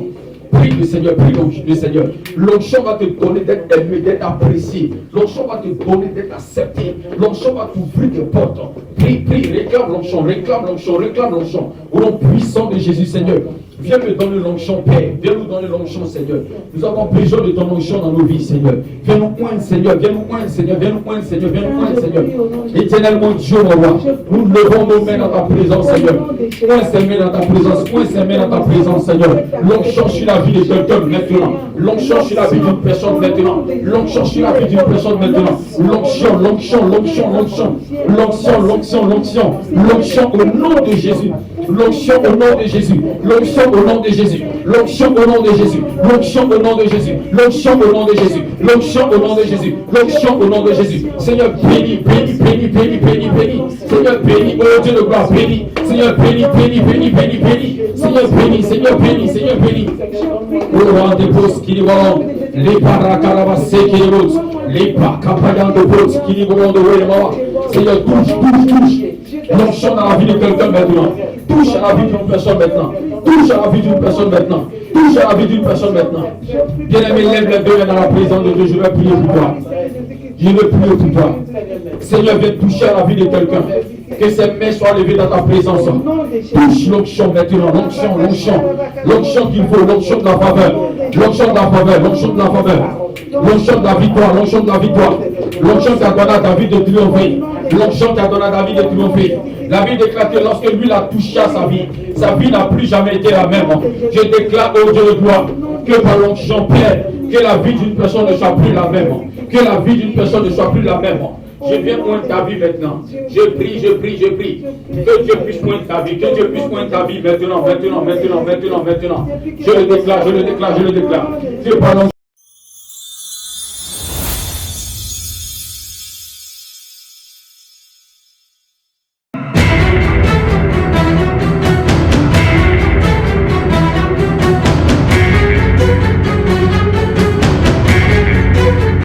Prie le Seigneur, prie le Seigneur. L'onction va te donner d'être aimé, d'être apprécié. L'onction va te donner d'être accepté. L'onction va t'ouvrir des portes. Prie, réclame l'onction, réclame l'onction, réclame l'onction. Au nom puissant de Jésus, Seigneur. Viens me donner l'onction, Père. Viens nous donner l'onction, Seigneur. Nous avons besoin de ton onction dans nos vies, Seigneur. Viens nous oindre, Seigneur. Viens nous oindre, Seigneur. Viens nous oindre, Seigneur. Viens nous oindre, Seigneur. Éternellement, Dieu, mon roi. Nous levons nos mains dans ta présence, Seigneur. Oindre ses mains dans ta présence. Oindre ses mains dans ta présence, Seigneur. L'onction sur la vie de quelqu'un maintenant. L'onction sur la vie d'une personne maintenant. L'onction sur la vie d'une personne maintenant. L'onction, l'onction, l'onction, l'onction. L'onction, l'onction, l'onction. L'onction au nom de Jésus. L'onction au nom de Jésus. L'onction au nom de Jésus. L'onction au nom de Jésus. L'onction au nom de Jésus. L'onction au nom de Jésus. L'onction au nom de Jésus. L'onction au nom de Jésus. Seigneur, bénis, bénis, bénis, bénis, bénis, bénis. Seigneur, bénis, oh Dieu de gloire, bénis. Seigneur, bénis, bénis, bénis, bénis, bénis. Seigneur, bénis, Seigneur, bénis, Seigneur, bénis. Oh, rendez-vous, qui nous les paracarabasés qui nous les paracapayans de boss qui nous vont de Seigneur, touche. L'onction dans la vie de quelqu'un maintenant. Touche à la vie d'une personne maintenant. Touche à la vie d'une personne maintenant. Touche à la vie d'une personne maintenant. Bien-aimé, lève les deux mains dans la présence de Dieu. Je vais prier pour toi. Je vais prier pour toi. Seigneur, viens toucher à la vie de quelqu'un. Que ses mains soient levées dans ta présence. Touche l'onction maintenant. L'onction, l'onction. L'onction qu'il faut. L'onction de la faveur. L'onction de la faveur. L'onction de la faveur. L'onction de la victoire. L'onction de la victoire. L'onction qui a donné à David de triompher. L'onction qui a donné à David de triompher. La Bible déclare que lorsque lui l'a touché à sa vie n'a plus jamais été la même. Je déclare au Dieu de gloire que par l'onction, Père, que la vie d'une personne ne soit plus la même. Que la vie d'une personne ne soit plus la même. Je viens oindre ta vie maintenant. Je prie. Que Dieu puisse oindre ta vie. Que Dieu puisse oindre ta vie maintenant. Je le déclare. Dieu, par l'onction.